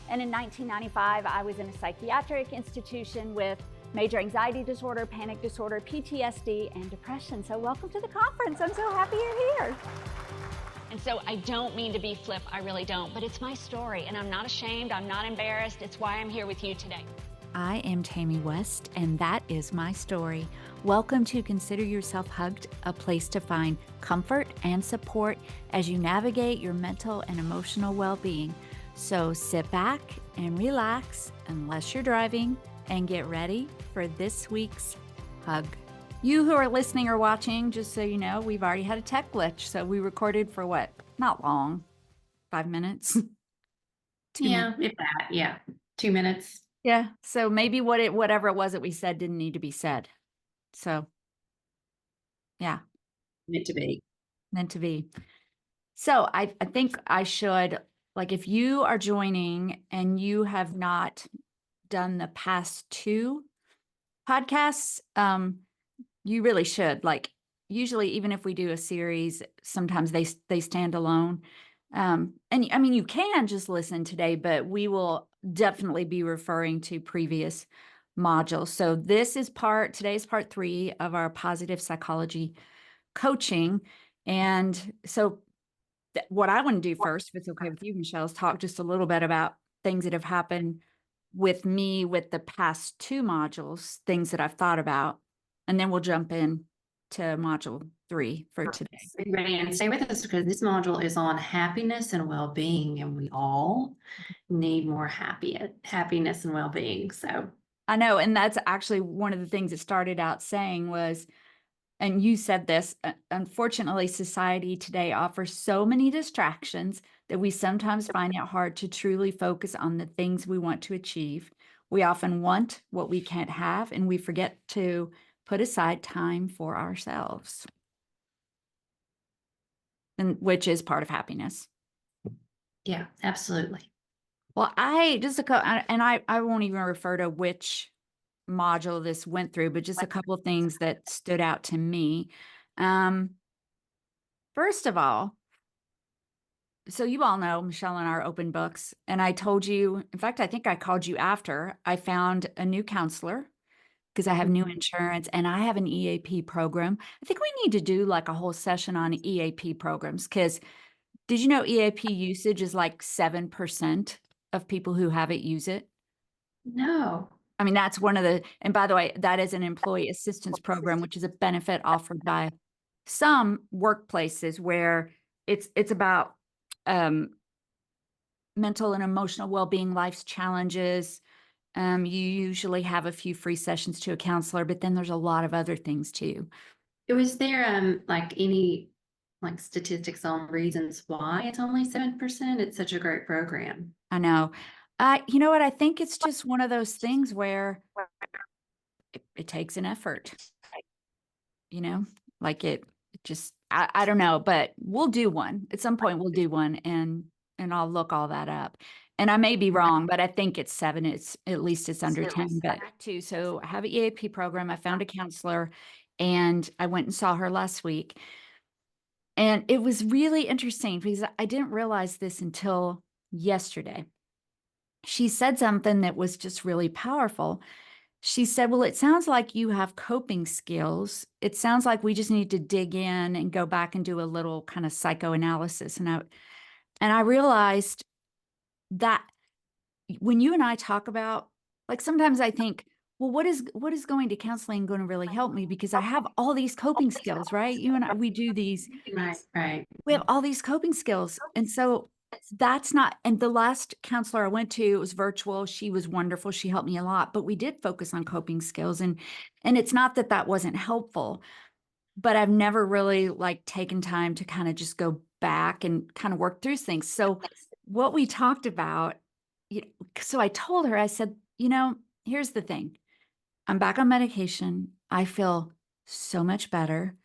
And in 1995, I was in a psychiatric institution with major anxiety disorder, panic disorder, PTSD, and depression. So welcome to the conference. I'm so happy you're here. And so I don't mean to be flip, I really don't, but it's my story and I'm not ashamed, I'm not embarrassed. It's why I'm here with you today. I am Tammy West, and that is my story. Welcome to Consider Yourself Hugged, a place to find comfort and support as you navigate your mental and emotional well-being. So sit back and relax, unless you're driving, and get ready for this week's hug. You who are listening or watching, just so you know, we've already had a tech glitch. So we recorded for what? Not long. 5 minutes. 2 minutes. If that, yeah. 2 minutes. Yeah. So maybe whatever it was that we said didn't need to be said. So yeah. Meant to be. Meant to be. So I think I should, like, if you are joining and you have not done the past 2 podcasts, you really should. Like, usually, even if we do a series, sometimes they stand alone. And I mean, you can just listen today, but we will definitely be referring to previous modules. So today's part 3 of our positive psychology coaching. And so what I want to do first, if it's okay with you, Michelle, is talk just a little bit about things that have happened with me with the past 2 modules, things that I've thought about, and then we'll jump in to module 3 for today. Be ready and stay with us because this module is on happiness and well-being, and we all need more happiness and well-being. So I know, and that's actually one of the things that started out saying was, and you said this, unfortunately, society today offers so many distractions that we sometimes find it hard to truly focus on the things we want to achieve. We often want what we can't have, and we forget to put aside time for ourselves, and which is part of happiness. yeah, absolutely. Well, I won't even refer to which module this went through, but just a couple of things that stood out to me. First of all, so you all know Michelle and I are open books, and I told you, in fact, I think I called you after I found a new counselor because I have new insurance and I have an EAP program. I think we need to do like a whole session on EAP programs, because did you know EAP usage is like 7% of people who have it use it? No. I mean, that's one of the, and by the way, that is an employee assistance program, which is a benefit offered by some workplaces where it's about mental and emotional well-being, life's challenges. You usually have a few free sessions to a counselor, but then there's a lot of other things too. Was there like any like statistics on reasons why it's only 7%? It's such a great program. I know. You know what? I think it's just one of those things where it takes an effort, you know, like it just, I don't know, but we'll do one at some point. We'll do one and I'll look all that up. And I may be wrong, but I think it's 7. It's at least it's under 10, but too. So I have an EAP program. I found a counselor and I went and saw her last week. And it was really interesting because I didn't realize this until yesterday. She said something that was just really powerful. She said, well, it sounds like you have coping skills. It sounds like we just need to dig in and go back and do a little kind of psychoanalysis. And I realized that when you and I talk about, like, sometimes I think, well, what is going to counseling going to really help me? Because I have all these coping skills, right? You and I, we do these. Right. We have all these coping skills. And so that's not, and the last counselor I went to, it was virtual. She was wonderful. She helped me a lot, but we did focus on coping skills. And it's not that that wasn't helpful, but I've never really like taken time to kind of just go back and kind of work through things. So what we talked about, so I told her, I said, here's the thing. I'm back on medication. I feel so much better.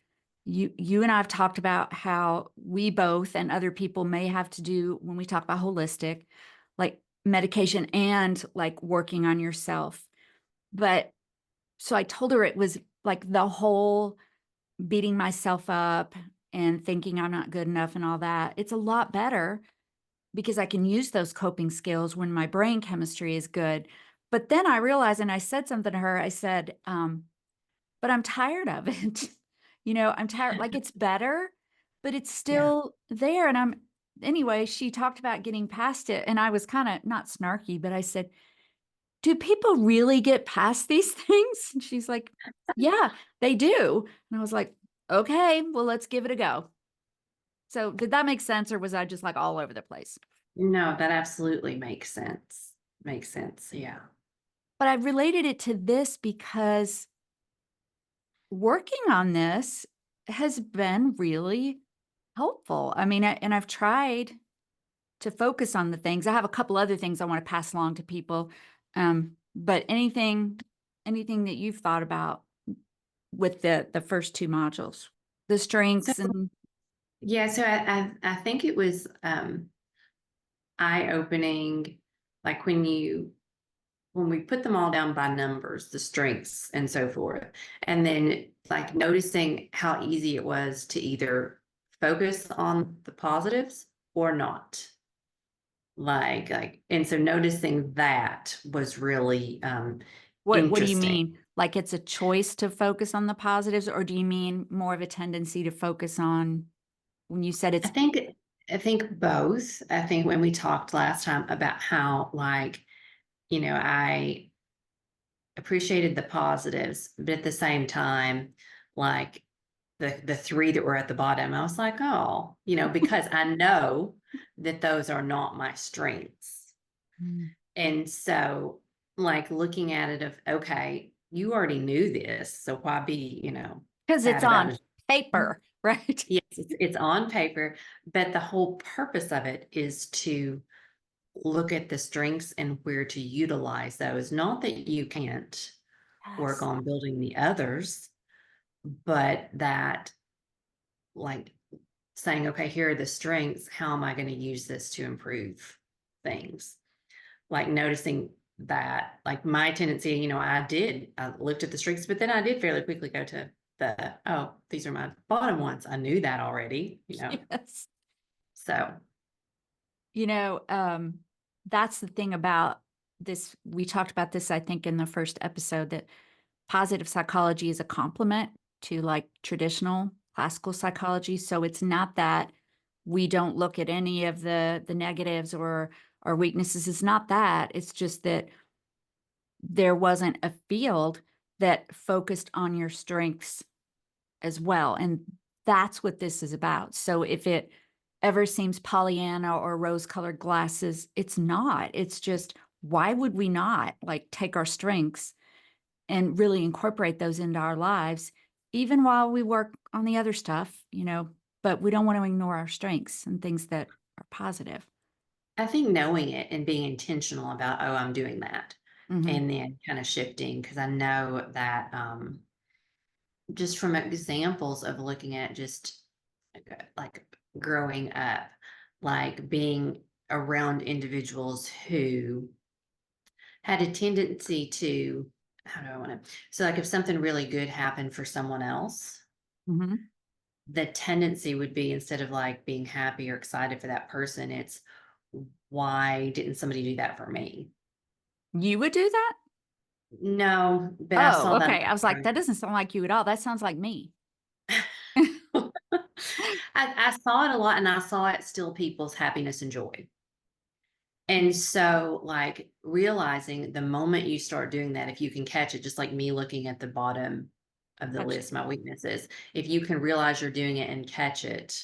You and I have talked about how we both and other people may have to do when we talk about holistic, like medication and like working on yourself. But so I told her it was like the whole beating myself up and thinking I'm not good enough and all that. It's a lot better because I can use those coping skills when my brain chemistry is good. But then I realized, and I said something to her, I said, but I'm tired of it. I'm tired, like it's better, but it's Yeah. still there. And anyway, she talked about getting past it. And I was kind of not snarky, but I said, do people really get past these things? And she's like, yeah, they do. And I was like, okay, well, let's give it a go. So did that make sense, or was I just like all over the place? No, that absolutely makes sense. Makes sense. Yeah. But I related it to this because working on this has been really helpful. I mean, and I've tried to focus on the things. I have a couple other things I want to pass along to people. But anything that you've thought about with the first two modules, the So strengths and yeah, so I think it was eye-opening, like when we put them all down by numbers, the strengths and so forth, and then like noticing how easy it was to either focus on the positives or not. And so noticing that was really what do you interesting. mean? Like it's a choice to focus on the positives, or do you mean more of a tendency to focus on when you said I it's think I think both. I think when we talked last time about how I appreciated the positives, but at the same time, like the three that were at the bottom, I was like, oh, because I know that those are not my strengths. And so like looking at it of, okay, you already knew this, so why be, because it's sad about on it? paper, right? Yes, it's on paper, but the whole purpose of it is to look at the strengths and where to utilize those. Not that you can't work Yes. on building the others, but that like saying, okay, here are the strengths. How am I going to use this to improve things? Like noticing that, like my tendency, I looked at the strengths, but then I did fairly quickly go to these are my bottom ones. I knew that already, Yes. so. You know, that's the thing about this. We talked about this, I think, in the first episode, that positive psychology is a complement to like traditional classical psychology. So it's not that we don't look at any of the negatives or weaknesses. It's not that. It's just that there wasn't a field that focused on your strengths as well. And that's what this is about. So if it ever seems Pollyanna or rose-colored glasses, it's not. It's just, why would we not like take our strengths and really incorporate those into our lives, even while we work on the other stuff, but we don't want to ignore our strengths and things that are positive. I think knowing it and being intentional about, oh, I'm doing that, Mhm. and then kind of shifting, because I know that just from examples of looking at just like growing up, like being around individuals who had a tendency to, how do I want to, so like if something really good happened for someone else, Mhm. the tendency would be, instead of like being happy or excited for that person, it's why didn't somebody do that for me? You would do that? No, but I Oh, saw that. okay. I was like, that doesn't sound like you at all. That sounds like me. I saw it a lot, and I saw it steal people's happiness and joy. And so, like, realizing the moment you start doing that, if you can catch it, just like me looking at the bottom of the Gotcha. list, my weaknesses, if you can realize you're doing it and catch it,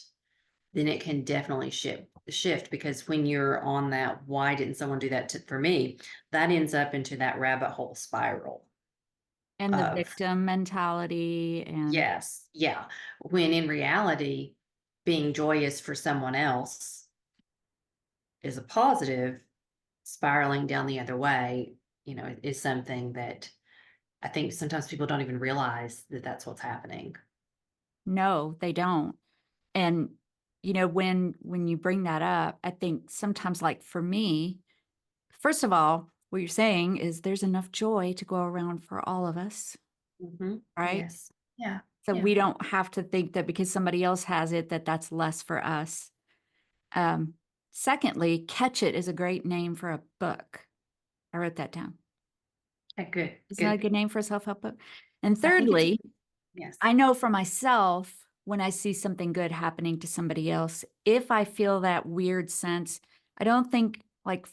then it can definitely shift, because when you're on that, why didn't someone do that for me? That ends up into that rabbit hole spiral And the of, victim mentality and yes, yeah. When in reality, being joyous for someone else is a positive. Spiraling down the other way, is something that I think sometimes people don't even realize that that's what's happening. no, they don't. And when you bring that up, I think sometimes, like for me, first of all, what you're saying is there's enough joy to go around for all of us, right? Yes. Yeah. So Yeah. we don't have to think that because somebody else has it, that that's less for us. Um, Secondly, catch it is a great name for a book. I wrote that down. Okay, good. Isn't that a good name for a self-help book? And I think it's- thirdly, Yes. I know for myself, when I see something good happening to somebody else, if I feel that weird sense, I don't think like,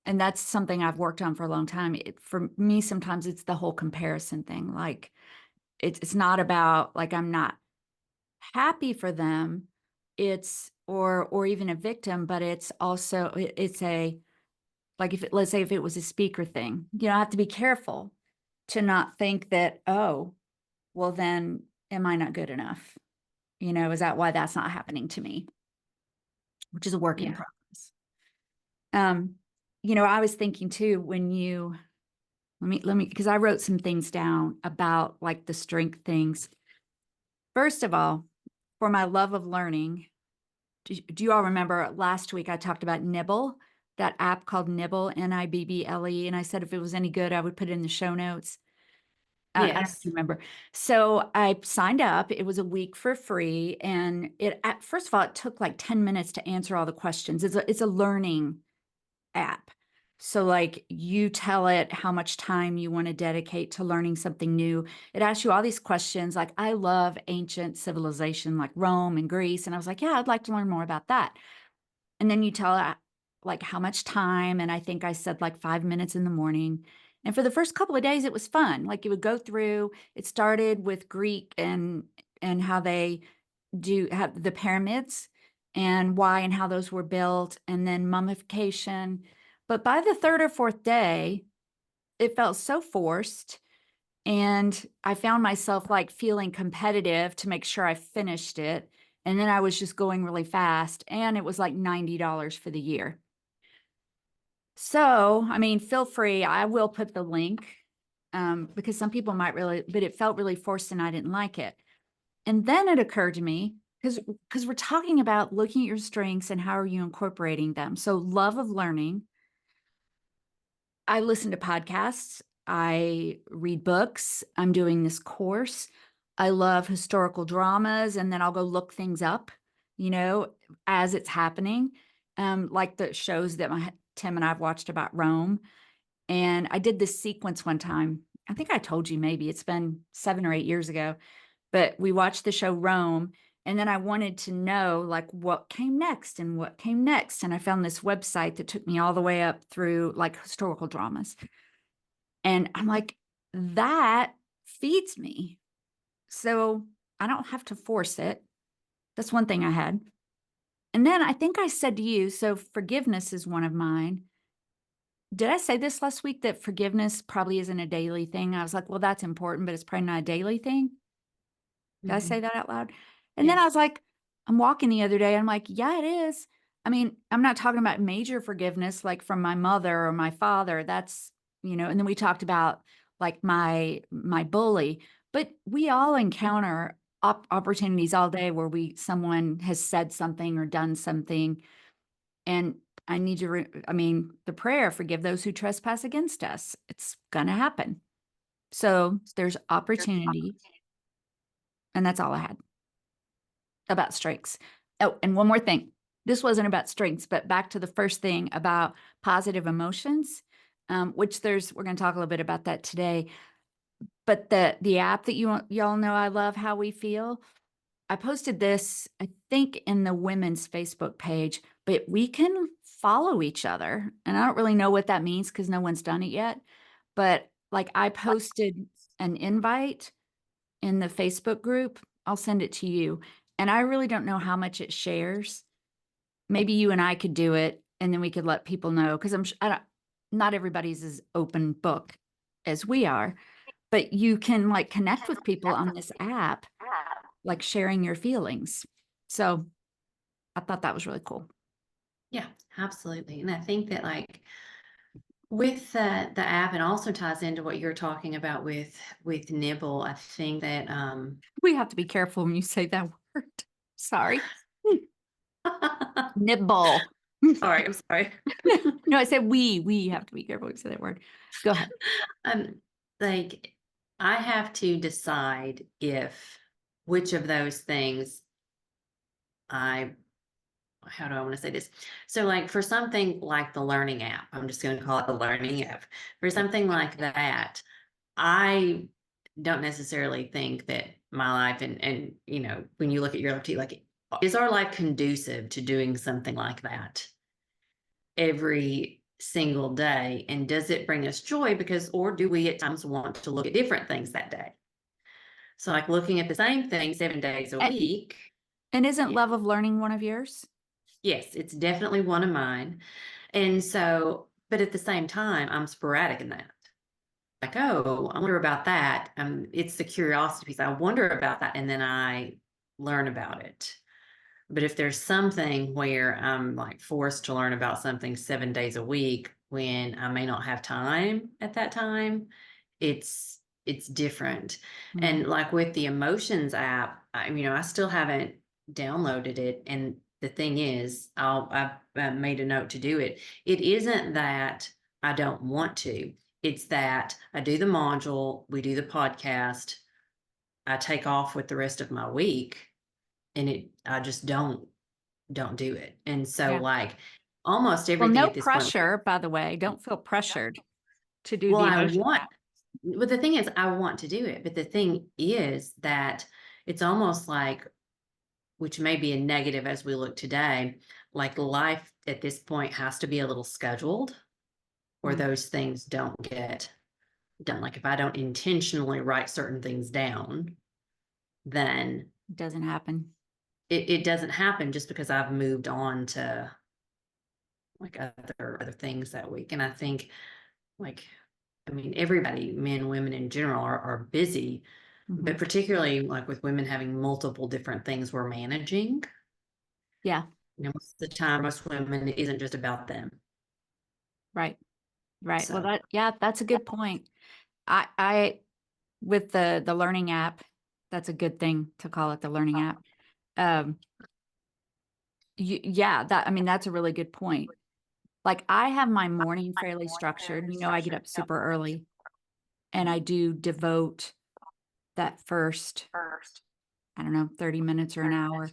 and that's something I've worked on for a long time. For me, sometimes it's the whole comparison thing. Like it's not about like, I'm not happy for them. Or even a victim, but it's also, it's a, like if it, let's say if it was a speaker thing, I have to be careful to not think that, oh, well, then am I not good enough? Is that why that's not happening to me? Which is a work in progress. I was thinking too, when you, let me, because I wrote some things down about like the strength things. First of all, for my love of learning, do you all remember last week I talked about Nibble, that app called Nibble, Nibble, and I said if it was any good, I would put it in the show notes. I don't know if Yes. you remember. So I signed up. It was a week for free. And first of all, it took like 10 minutes to answer all the questions. It's a learning app. So like you tell it how much time you want to dedicate to learning something new. It asks you all these questions. Like I love ancient civilization like Rome and Greece. And I was like, yeah, I'd like to learn more about that. And then you tell it like how much time. And I think I said like 5 minutes in the morning. And for the first couple of days, it was fun. Like it would go through, it started with Greek and how they have the pyramids and why and how those were built, and then mummification. But by the third or fourth day, it felt so forced. And I found myself like feeling competitive to make sure I finished it. And then I was just going really fast. And it was like $90 for the year. So, I mean, feel free. I will put the link because some people might really, but it felt really forced and I didn't like it. And then it occurred to me, because we're talking about looking at your strengths and how are you incorporating them. So love of learning. I listen to podcasts. I read books. I'm doing this course. I love historical dramas, and then I'll go look things up, as it's happening. Like the shows that Tim and I've watched about Rome. And I did this sequence one time. I think I told you maybe it's been 7 or 8 years ago, but we watched the show Rome. And then I wanted to know like what came next and what came next. And I found this website that took me all the way up through like historical dramas. And I'm like, that feeds me. So I don't have to force it. That's one thing I had. And then I think I said to you, so forgiveness is one of mine. Did I say this last week that forgiveness probably isn't a daily thing? I was like, well, that's important, but it's probably not a daily thing. Did I say that out loud? And then I was like, I'm walking the other day. I'm like, yeah, it is. I mean, I'm not talking about major forgiveness, like from my mother or my father. That's, and then we talked about like my bully, but we all encounter opportunities all day where someone has said something or done something. And I need to, the prayer, forgive those who trespass against us. It's going to happen. So there's opportunity. And that's all I had about strengths. Oh, and one more thing. This wasn't about strengths, but back to the first thing about positive emotions, which we're going to talk a little bit about that today. But the app that y'all know I love, How We Feel. I posted this, I think, in the women's Facebook page, but we can follow each other. And I don't really know what that means because no one's done it yet. But like I posted an invite in the Facebook group. I'll send it to you. And I really don't know how much it shares. Maybe you and I could do it and then we could let people know, because not everybody's as open book as we are, but you can like connect with people on this app, like sharing your feelings. So I thought that was really cool. Yeah, absolutely. And I think that like with the app, and also ties into what you're talking about with Nibble. I think that We have to be careful when you say that word. Sorry. Nibble. sorry, I'm sorry. No, I said we have to be careful when you say that word. Go ahead. Like I have to decide which of those things I how do I want to say this? So like for something like the learning app, I'm just going to call it the learning app. For something like that, I don't necessarily think that my life and you know, when you look at your life too, like is our life conducive to doing something like that every single day? And does it bring us joy? Because, or do we at times want to look at different things that day? So like looking at the same thing 7 days a A- week. And isn't Yeah. love of learning one of yours? Yes, it's definitely one of mine. And so, but at the same time, I'm sporadic in that. Like, oh, I wonder about that. It's the curiosity piece. I wonder about that, and then I learn about it. But if there's something where I'm like forced to learn about something 7 days a week when I may not have time at that time, it's different. And like with the emotions app, I still haven't downloaded it. And the thing is, I made a note to do it. It isn't that I don't want to. It's that I do the module, we do the podcast, I take off with the rest of my week, and I just don't do it. And so Yeah. like almost Well, everything no at this point, pressure, by the way. Don't feel pressured to do well, the I emotion want, app. but the thing is, I want to do it. But the thing is that it's almost like, which may be a negative as we look today, like life at this point has to be a little scheduled, or Mm. those things don't get done. Like if I don't intentionally write certain things down, then It doesn't happen. it doesn't happen just because I've moved on to like other things that week. And I think like, I mean, everybody, men, women in general are busy, but Mhm. particularly like with women having multiple different things we're managing. Yeah, Most of the time, most women, it isn't just about them. right. Right. Well, So that's a good point. I with the learning app, that's a good thing to call it the learning app. Um, yeah, that's a really good point. Like I have my morning fairly structured. I get up super early and I do devote that first, I don't know, 30 minutes or an hour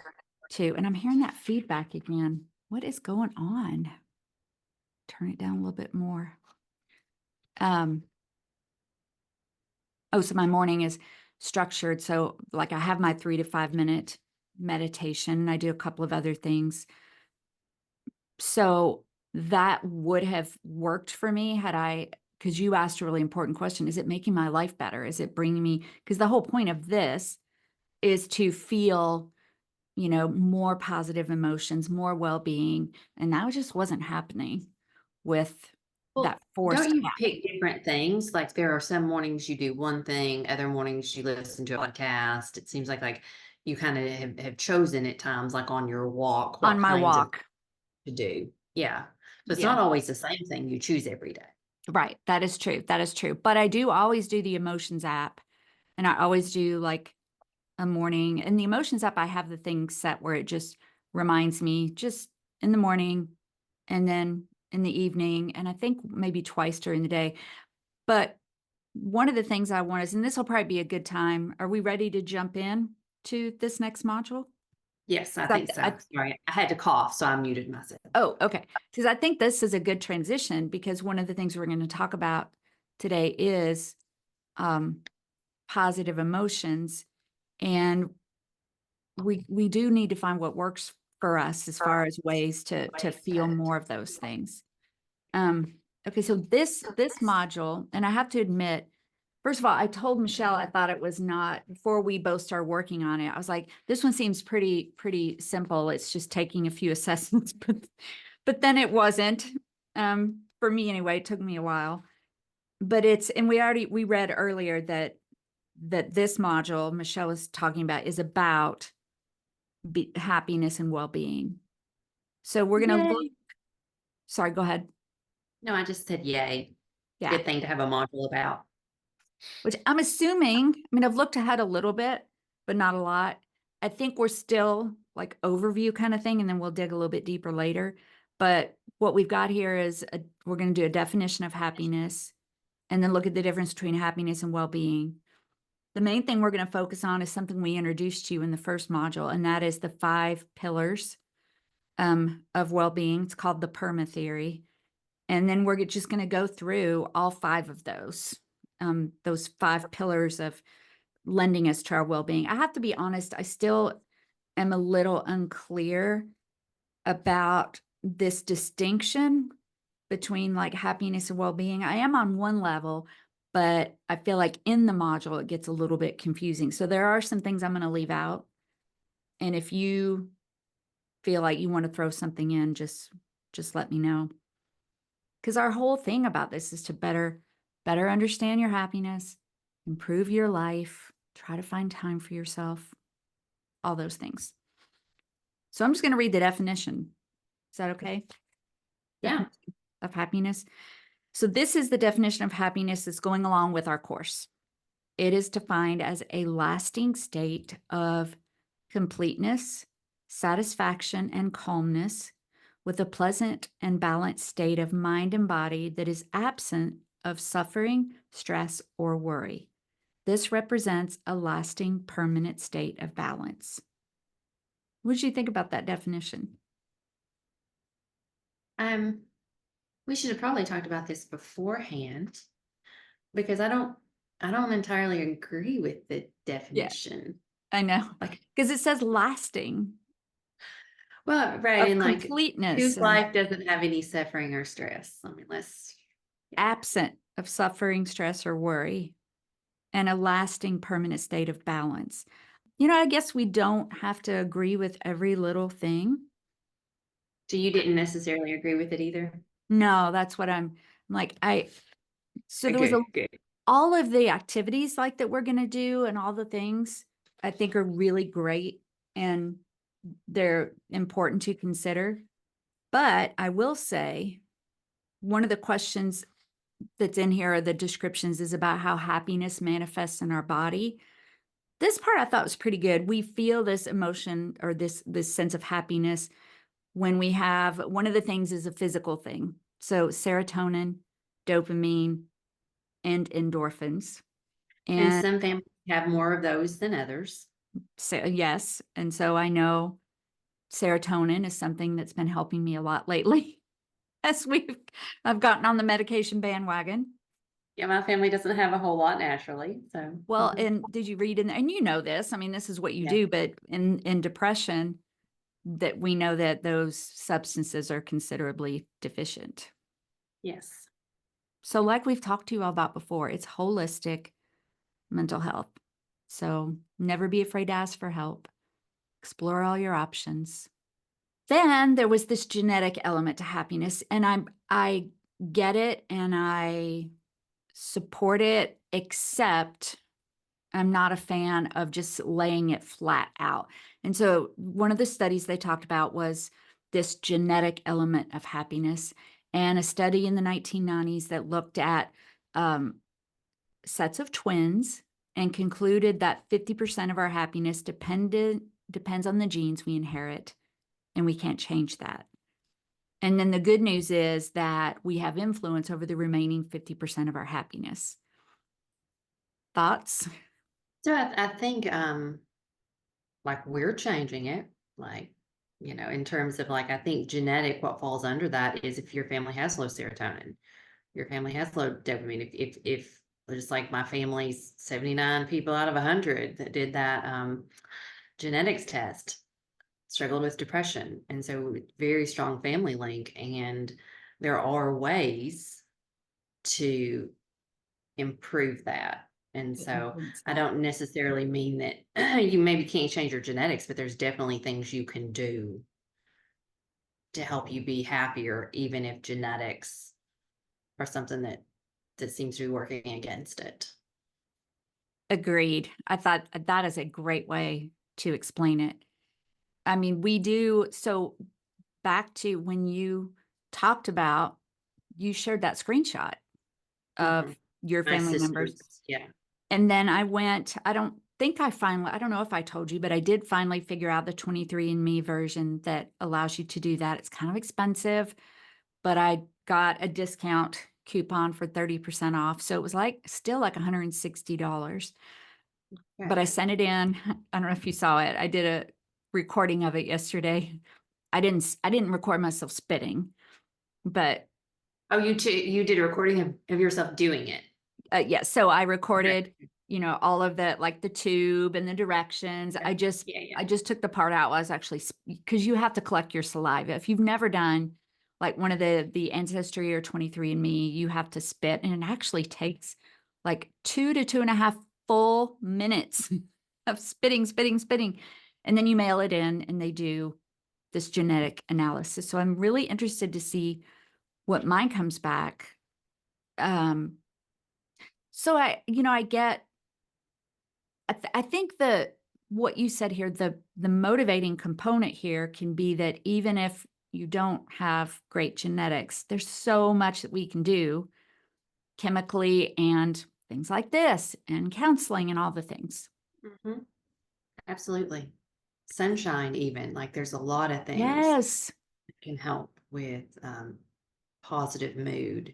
to, and I'm hearing that feedback again. What is going on? Turn it down a little bit more. Oh, so my morning is structured. So like I have my 3 to 5 minute meditation. I do a couple of other things. So that would have worked for me had because you asked a really important question. Is it making my life better? Is it bringing me, because the whole point of this is to feel, more positive emotions, more well-being. And that just wasn't happening with that well, don't forced you app. pick different things? Like there are some mornings you do one thing, other mornings you listen to a podcast. It seems like you kind of have chosen at times, like on your walk, On what my kinds of walk. to do. Yeah. So it's Yeah. not always the same thing you choose every day. Right. That is true. That is true. But I do always do the emotions app. And I always do like a morning. And the emotions app, I have the thing set where it just reminds me just in the morning and then in the evening. And I think maybe twice during the day. But one of the things I want is, and this will probably be a good time. Are we ready to jump in to this next module? Yes, I 'Cause think so. Sorry, I had to cough, so I muted myself. Oh, okay. Because I think this is a good transition because one of the things we're going to talk about today is positive emotions. And we do need to find what works for us as far as ways to feel more of those things. Okay, so this module, and I have to admit, first of all, I told Michelle I thought it was not, before we both started working on it, I was like, this one seems pretty simple. It's just taking a few assessments, but then it wasn't. For me anyway, it took me a while. But and we read earlier that this module Michelle was talking about is about happiness and well-being. So we're going to look, Yay. sorry, go ahead. No, I just said yay. Yeah. Good thing to have a module about. Which I'm assuming, I've looked ahead a little bit, but not a lot. I think we're still like overview kind of thing, and then we'll dig a little bit deeper later. But what we've got here is we're going to do a definition of happiness and then look at the difference between happiness and well-being. The main thing we're going to focus on is something we introduced to you in the first module, and that is the 5 pillars of well-being. It's called the PERMA theory. And then we're just going to go through all 5 of those 5 pillars of lending us to our well-being. I have to be honest, I still am a little unclear about this distinction between like happiness and well-being. I am on one level, but I feel like in the module, it gets a little bit confusing. So there are some things I'm going to leave out. And if you feel like you want to throw something in, just let me know. Because our whole thing about this is to better understand your happiness, improve your life, try to find time for yourself, all those things. So I'm just going to read the definition. Is that okay? Yeah. Of happiness. So this is the definition of happiness that's going along with our course. It is defined as a lasting state of completeness, satisfaction, and calmness with a pleasant and balanced state of mind and body that is absent of suffering, stress, or worry. This represents a lasting, permanent state of balance. What did you think about that definition? We should have probably talked about this beforehand because I don't entirely agree with the definition. I know, Like, because it says lasting. well, right, Of and like completeness whose and life doesn't have any suffering or stress? I mean, absent of suffering, stress, or worry, and a lasting, permanent state of balance. I guess we don't have to agree with every little thing. So you didn't necessarily agree with it either? No, that's what I'm like. So there was Good. all of the activities like that we're going to do and all the things I think are really great and they're important to consider. But I will say one of the questions that's in here are the descriptions is about how happiness manifests in our body. This part I thought was pretty good. We feel this emotion or this sense of happiness when we have, one of the things is a physical thing. So serotonin, dopamine, and endorphins. And And some families have more of those than others. so, yes. And so I know serotonin is something that's been helping me a lot lately as I've gotten on the medication bandwagon. Yeah, my family doesn't have a whole lot naturally. So Well, and did you read and you know this, I mean, this is what you Yeah. do, but in depression, that we know that those substances are considerably deficient. Yes. So like we've talked to you all about before, it's holistic mental health. So never be afraid to ask for help. Explore all your options. Then there was this genetic element to happiness, and I get it and I support it, except I'm not a fan of just laying it flat out. And so one of the studies they talked about was this genetic element of happiness, and a study in the 1990s that looked at sets of twins and concluded that 50% of our happiness depends on the genes we inherit, and we can't change that. And then the good news is that we have influence over the remaining 50% of our happiness. Thoughts? So I think like we're changing it, like, in terms of like I think genetic, what falls under that is if your family has low serotonin, your family has low dopamine. If just like my family's 79 people out of 100 that did that genetics test struggled with depression. And so very strong family link. And there are ways to improve that. And so I don't necessarily mean that you maybe can't change your genetics, but there's definitely things you can do to help you be happier, even if genetics are something that seems to be working against it. Agreed. I thought that is a great way to explain it. I mean, we do. So back to when you talked about, you shared that screenshot of your My family members. sisters, yeah. And then I don't know if I told you, but I did finally figure out the 23andMe version that allows you to do that. It's kind of expensive, but I got a discount coupon for 30% off. So it was still like $160. But I sent it in. I don't know if you saw it. I did a recording of it yesterday. I didn't record myself spitting, but Oh, you did a recording of yourself doing it. yeah, so I recorded, all of the, like the tube and the directions. Yeah. I just Yeah. took the part out. I was actually, because you have to collect your saliva. If you've never done like one of the Ancestry or 23andMe, you have to spit, and it actually takes like 2 to 2.5 full minutes of spitting. And then you mail it in and they do this genetic analysis. So I'm really interested to see what mine comes back. So I think what you said here, the motivating component here can be that even if you don't have great genetics, there's so much that we can do chemically and things like this and counseling and all the things. Mhm. Absolutely. Sunshine, even like there's a lot of things Yes. that can help with positive mood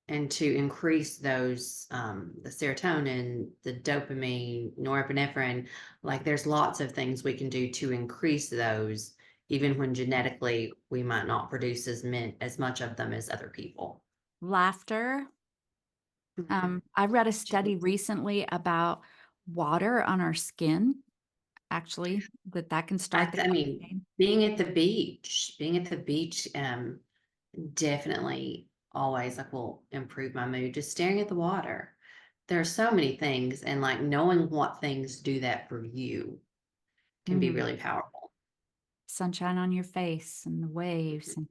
and to increase those the serotonin, the dopamine, norepinephrine. Like there's lots of things we can do to increase those, even when genetically we might not produce as much of them as other people. Laughter. Mhm. I read a study recently about water on our skin, actually, that can start the I mean, cascade. being at the beach, definitely always like will improve my mood. Just staring at the water. There are so many things, and like knowing what things do that for you can be Mhm. really powerful. Sunshine on your face and the waves. And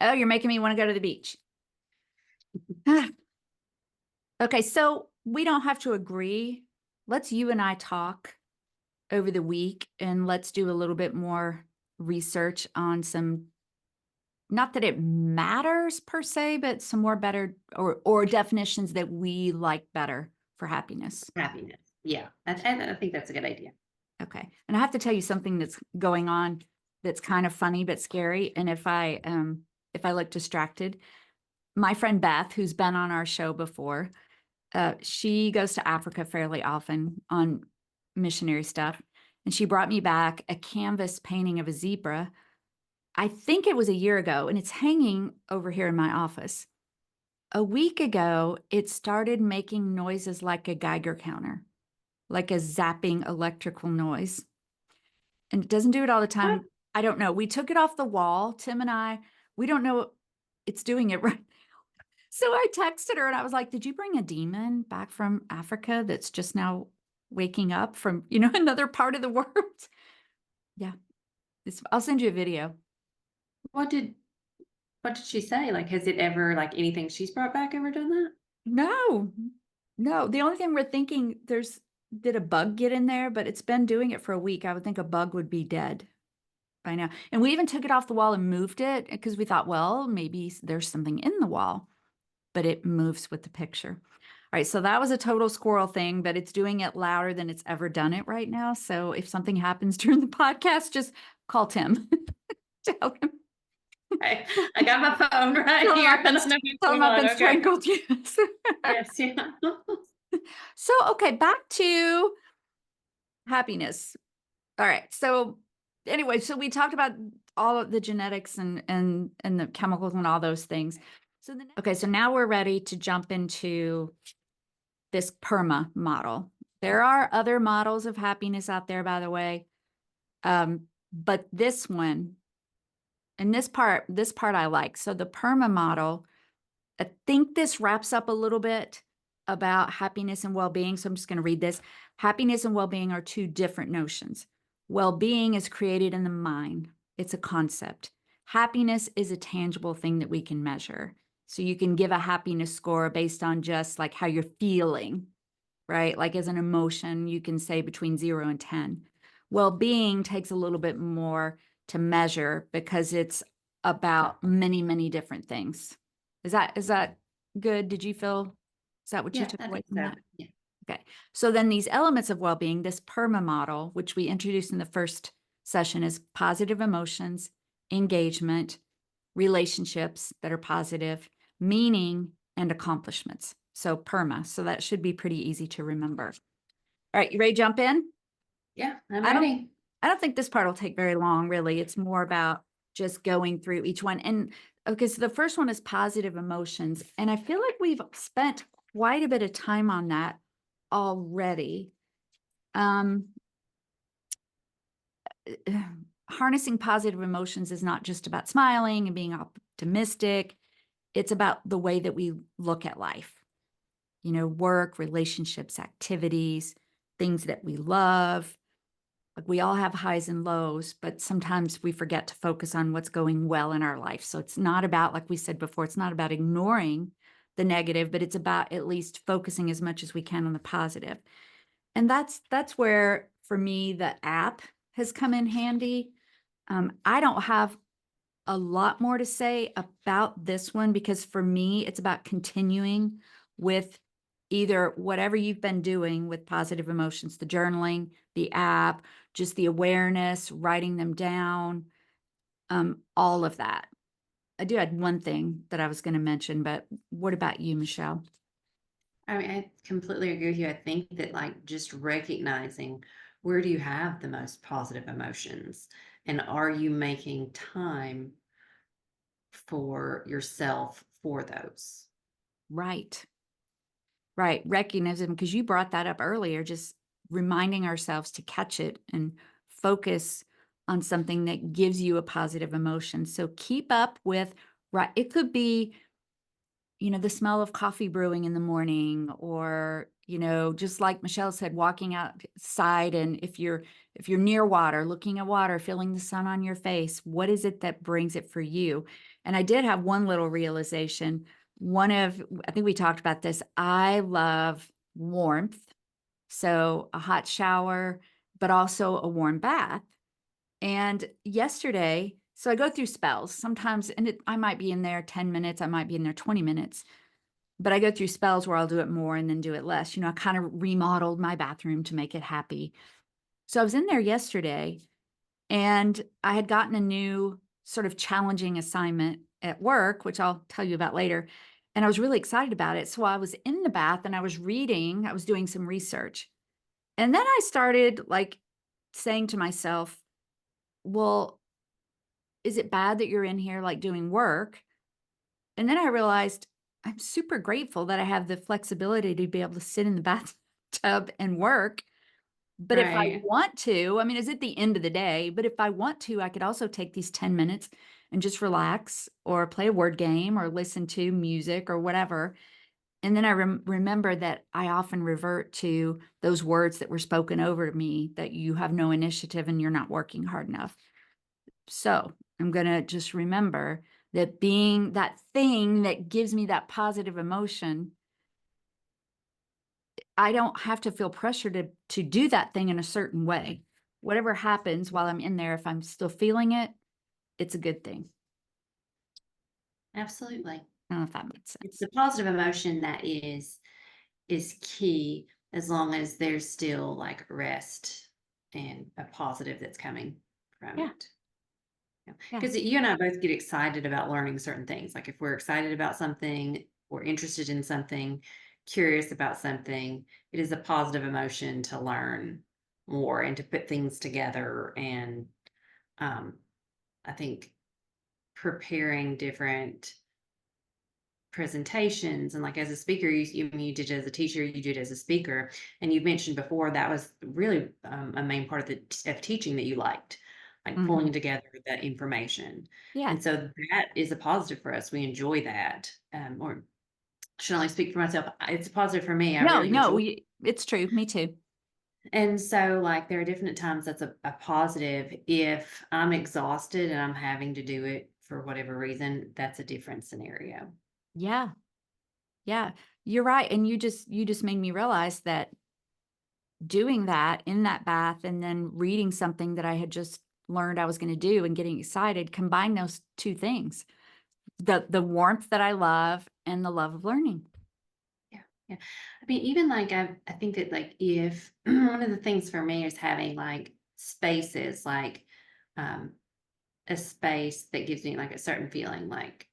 oh, you're making me want to go to the beach. Okay, so we don't have to agree. Let's you and I talk over the week and let's do a little bit more research on some, not that it matters per se, but some more better or definitions that we like better for happiness. Happiness. Yeah, I think that's a good idea. Okay. And I have to tell you something that's going on that's kind of funny but scary. And if I look distracted, my friend Beth, who's been on our show before, she goes to Africa fairly often on missionary stuff. And she brought me back a canvas painting of a zebra. I think it was a year ago, and it's hanging over here in my office. A week ago, it started making noises like a Geiger counter, like a zapping electrical noise. And it doesn't do it all the What? time. I don't know. We took it off the wall, Tim and I. We don't know it's doing it right. So I texted her and I was like, "Did you bring a demon back from Africa that's just now waking up from, another part of the world?" Yeah. I'll send you a video. What did what did she say? Like, has it ever like anything she's brought back ever done that? No. No. The only thing we're thinking, did a bug get in there? But it's been doing it for a week. I would think a bug would be dead by now. And we even took it off the wall and moved it because we thought, well, maybe there's something in the wall, but it moves with the picture. All right, so that was a total squirrel thing, but it's doing it louder than it's ever done it right now. So if something happens during the podcast, just call Tim. Tell him. I got my phone right Tell him here. I've I been, don't know what's tell him going I've on. been Okay. strangled. Yes. Yes, yeah. So, okay, back to happiness. All right. So anyway, so we talked about all of the genetics and the chemicals and all those things. So now we're ready to jump into this PERMA model. There are other models of happiness out there, by the way. But this one, and this part I like. So the PERMA model, I think this wraps up a little bit about happiness and well-being. So I'm just going to read this. Happiness and well-being are two different notions. Well-being is created in the mind. It's a concept. Happiness is a tangible thing that we can measure. So you can give a happiness score based on just like how you're feeling, right? Like as an emotion, you can say between 0 and 10. Well-being takes a little bit more to measure because it's about many, many different things. Is that good? Did you feel, is that what you Yeah, took I away think from so. that? Yeah. Okay. So then these elements of well-being, this PERMA model, which we introduced in the first session, is positive emotions, engagement, relationships that are positive, meaning, and accomplishments. So PERMA. So that should be pretty easy to remember. All right, you ready to jump in? Yeah, I'm I don't ready. I don't think this part will take very long, really. It's more about just going through each one. And okay, so the first one is positive emotions. And I feel like we've spent quite a bit of time on that already. Um, Harnessing positive emotions is not just about smiling and being optimistic. It's about the way that we look at life, work, relationships, activities, things that we love. Like we all have highs and lows, but sometimes we forget to focus on what's going well in our life. So it's not about, like we said before, it's not about ignoring the negative, but it's about at least focusing as much as we can on the positive. And that's where, for me, the app has come in handy. I don't have a lot more to say about this one because for me, it's about continuing with either whatever you've been doing with positive emotions, the journaling, the app, just the awareness, writing them down, all of that. I do had one thing that I was going to mention, but what about you, Michelle? I mean, I completely agree with you. I think that like just recognizing where do you have the most positive emotions and are you making time for yourself for those? Right. Right. Recognition, because you brought that up earlier, just reminding ourselves to catch it and focus on something that gives you a positive emotion. So keep up with, right. It could be, the smell of coffee brewing in the morning, or, just like Michelle said, walking outside. And if you're near water, looking at water, feeling the sun on your face, what is it that brings it for you? And I did have one little realization. I think we talked about this. I love warmth. So a hot shower, but also a warm bath. And yesterday, so I go through spells sometimes, and I might be in there 10 minutes, I might be in there 20 minutes, but I go through spells where I'll do it more and then do it less. I kind of remodeled my bathroom to make it happy. So I was in there yesterday and I had gotten a new sort of challenging assignment at work, which I'll tell you about later. And I was really excited about it. So I was in the bath and I was reading, I was doing some research. And then I started like saying to myself, well, is it bad that you're in here like doing work? And then I realized I'm super grateful that I have the flexibility to be able to sit in the bathtub and work. But if I Right. want to, I mean, it's at the end of the day, but if I want to, I could also take these 10 minutes and just relax or play a word game or listen to music or whatever. And then I remember that I often revert to those words that were spoken over to me, that you have no initiative and you're not working hard enough. So I'm going to just remember that being that thing that gives me that positive emotion, I don't have to feel pressure to do that thing in a certain way. Whatever happens while I'm in there, if I'm still feeling it, it's a good thing. Absolutely. I don't know if that makes It's sense. the positive emotion that is key as long as there's still like rest and a positive that's coming from Yeah. it. Yeah. Because you and I both get excited about learning certain things. Like if we're excited about something, we're interested in something, curious about something, it is a positive emotion to learn more and to put things together. And um, I think preparing different presentations and like as a speaker, you did it as a teacher, you did it as a speaker, and you mentioned before that was really a main part of of teaching that you liked, like Hmm. pulling together that information. Yeah. And so that is a positive for us. We enjoy that. Or should only speak for myself. It's a positive for me. I No, really enjoy. no, it's true. Me too. And so like there are different times that's a positive. If I'm exhausted and I'm having to do it for whatever reason, that's a different scenario. Yeah. Yeah. You're right. And you just made me realize that doing that in that bath and then reading something that I had just learned I was going to do and getting excited, combine those two things. The warmth that I love and the love of learning. Yeah, yeah. I mean, even like I think that like if one of the things for me is having like spaces, like um a space that gives me like a certain feeling like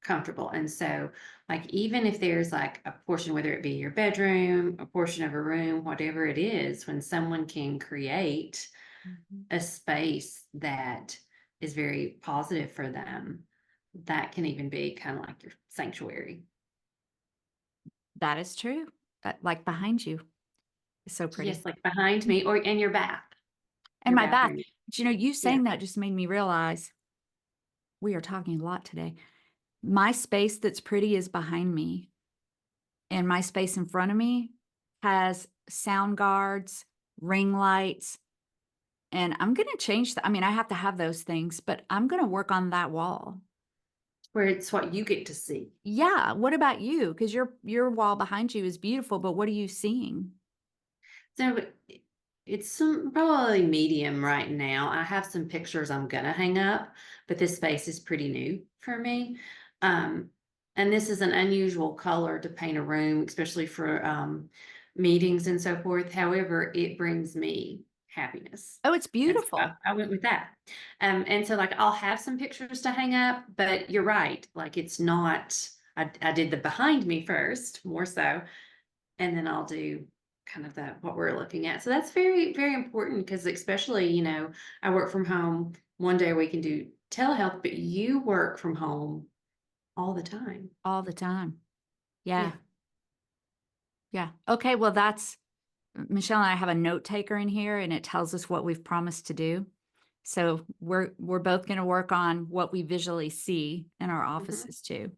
comfortable. And so like even if there's like a portion, whether it be your bedroom, a portion of a room, whatever it is, when someone can create a space that is very positive for them, that can even be kind of like your sanctuary. That is true. Like behind you. It's so pretty. Yes, like behind me or in your bath, And your my bath. bathroom. But you Yeah. saying that just made me realize we are talking a lot today. My space that's pretty is behind me, and my space in front of me has sound guards, ring lights, and I'm going to change that. I mean, I have to have those things, but I'm going to work on that wall. Where it's what you get to see. Yeah. What about you? Because your wall behind you is beautiful, but what are you seeing? So it's probably medium right now. I have some pictures I'm gonna hang up, but this space is pretty new for me. Um, and this is an unusual color to paint a room, especially for meetings and so forth. However, it brings me happiness. Oh, it's And so beautiful. I went with that. And so like I'll have some pictures to hang up, but you're right. Like it's not, I did the behind me first, more so, and then I'll do kind of that what we're looking at. So that's very, very important because especially, I work from home one day we can do telehealth, but you work from home all the time. All the time. Yeah. Yeah. Yeah. Okay. Well, that's Michelle and I have a note taker in here, and it tells us what we've promised to do. So we're both going to work on what we visually see in our Mhm. offices too.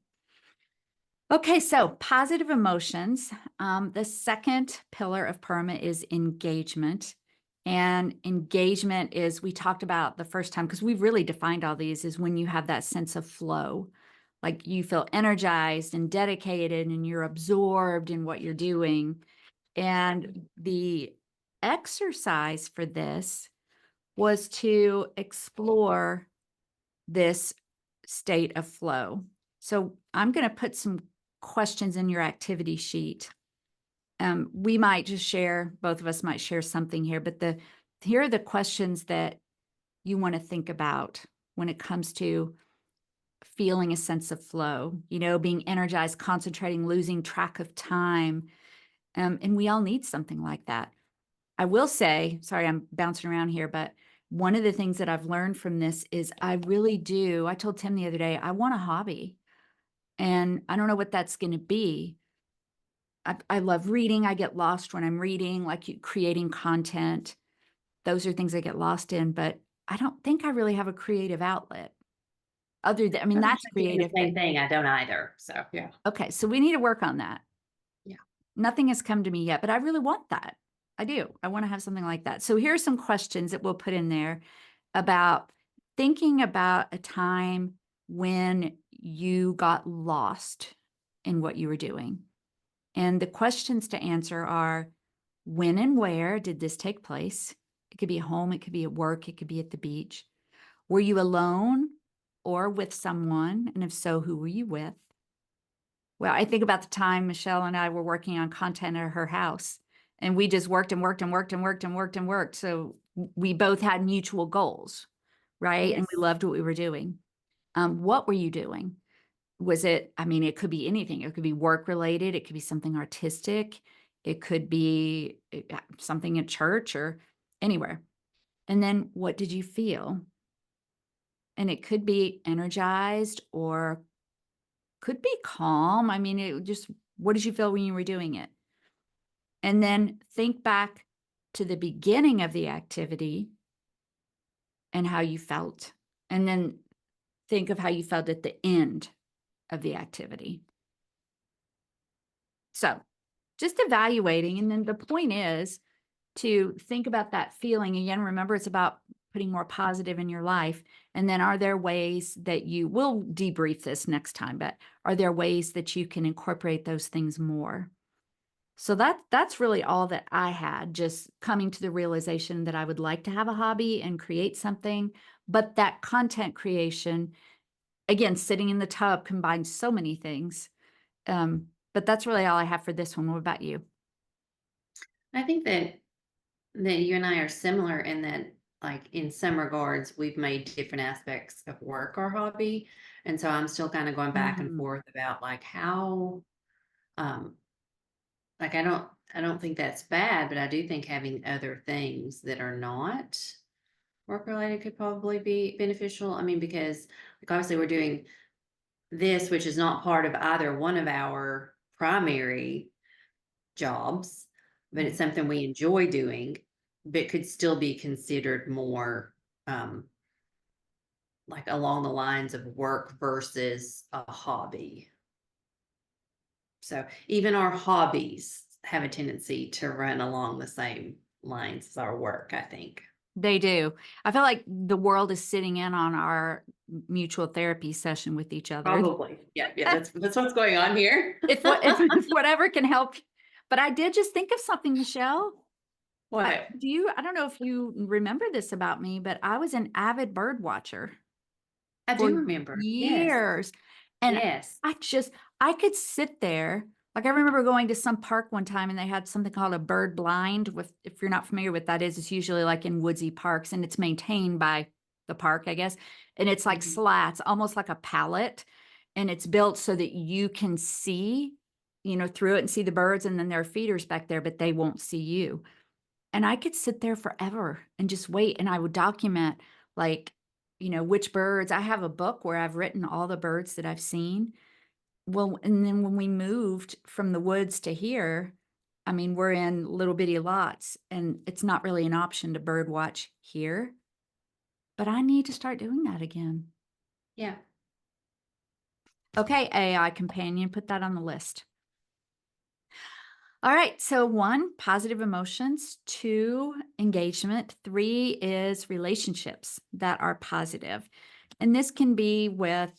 Okay, so positive emotions. The second pillar of PERMA is engagement. And engagement is, we talked about the first time, because we've really defined all these, is when you have that sense of flow. Like you feel energized and dedicated and you're absorbed in what you're doing. And the exercise for this was to explore this state of flow. So I'm going to put some questions in your activity sheet. We might just share, both of us might share something here, but here are the questions that you want to think about when it comes to feeling a sense of flow, being energized, concentrating, losing track of time. And we all need something like that. I will say, sorry, I'm bouncing around here, but one of the things that I've learned from this is I really do. I told Tim the other day, I want a hobby, and I don't know what that's going to be. I love reading. I get lost when I'm reading, like creating content. Those are things I get lost in, but I don't think I really have a creative outlet other than, I mean, I think that's I'm doing the creative, but same thing. I don't either. So yeah. okay. So we need to work on that. Yeah. Nothing has come to me yet, but I really want that. I do. I want to have something like that. So here are some questions that we'll put in there about thinking about a time when you got lost in what you were doing. And the questions to answer are, when and where did this take place? It could be at home, it could be at work, it could be at the beach. Were you alone or with someone? And if so, who were you with? Well, I think about the time Michelle and I were working on content at her house, and we just worked and worked and worked and worked and worked and worked. So we both had mutual goals, right? And Yes. we loved what we were doing. What were you doing? Was it, I mean, it could be anything. It could be work related. It could be something artistic. It could be something at church or anywhere. And then what did you feel? And it could be energized or could be calm. I mean, it just, what did you feel when you were doing it? And then think back to the beginning of the activity and how you felt. And then think of how you felt at the end of the activity. So just evaluating. And then the point is to think about that feeling. Again, remember, it's about putting more positive in your life. And then are there ways that we'll debrief this next time, but are there ways that you can incorporate those things more? So that's really all that I had, just coming to the realization that I would like to have a hobby and create something, but that content creation, again, sitting in the tub combines so many things. But that's really all I have for this one. What about you? I think that you and I are similar in that, like in some regards, we've made different aspects of work our hobby. And so I'm still kind of going back and Mhm. forth about like how, um, like I don't think that's bad, but I do think having other things that are not work related could probably be beneficial. I mean, because like obviously we're doing this, which is not part of either one of our primary jobs, but it's something we enjoy doing, but could still be considered more like along the lines of work versus a hobby. So even our hobbies have a tendency to run along the same lines as our work, I think. They do. I feel like the world is sitting in on our mutual therapy session with each other. Probably. Yeah, that's what's going on here. If whatever can help. But I did just think of something, Michelle. What? I don't know if you remember this about me, but I was an avid bird watcher I for do remember. Yes. years. And Yes. I could sit there. Like I remember going to some park one time and they had something called a bird blind. If you're not familiar with that is, it's usually like in woodsy parks and it's maintained by the park, I guess. And it's like slats, almost like a pallet. And it's built so that you can see, through it and see the birds. And then there are feeders back there, but they won't see you. And I could sit there forever and just wait. And I would document like, which birds. I have a book where I've written all the birds that I've seen. Well, and then when we moved from the woods to here, I mean, we're in little bitty lots and it's not really an option to bird watch here, but I need to start doing that again. Yeah. Okay, AI companion, put that on the list. All right, so 1, positive emotions, 2, engagement, 3 is relationships that are positive. And this can be with,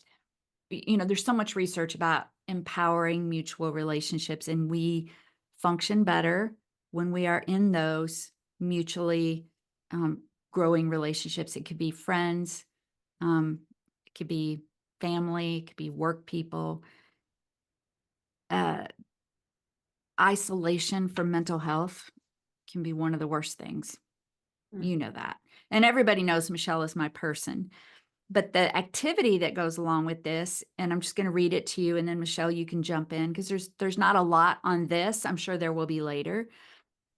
there's so much research about empowering mutual relationships, and we function better when we are in those mutually growing relationships. It could be friends, it could be family, it could be work people. Isolation from mental health can be one of the worst things. You know that. And everybody knows Michelle is my person. But the activity that goes along with this, and I'm just going to read it to you, and then Michelle, you can jump in because there's not a lot on this. I'm sure there will be later.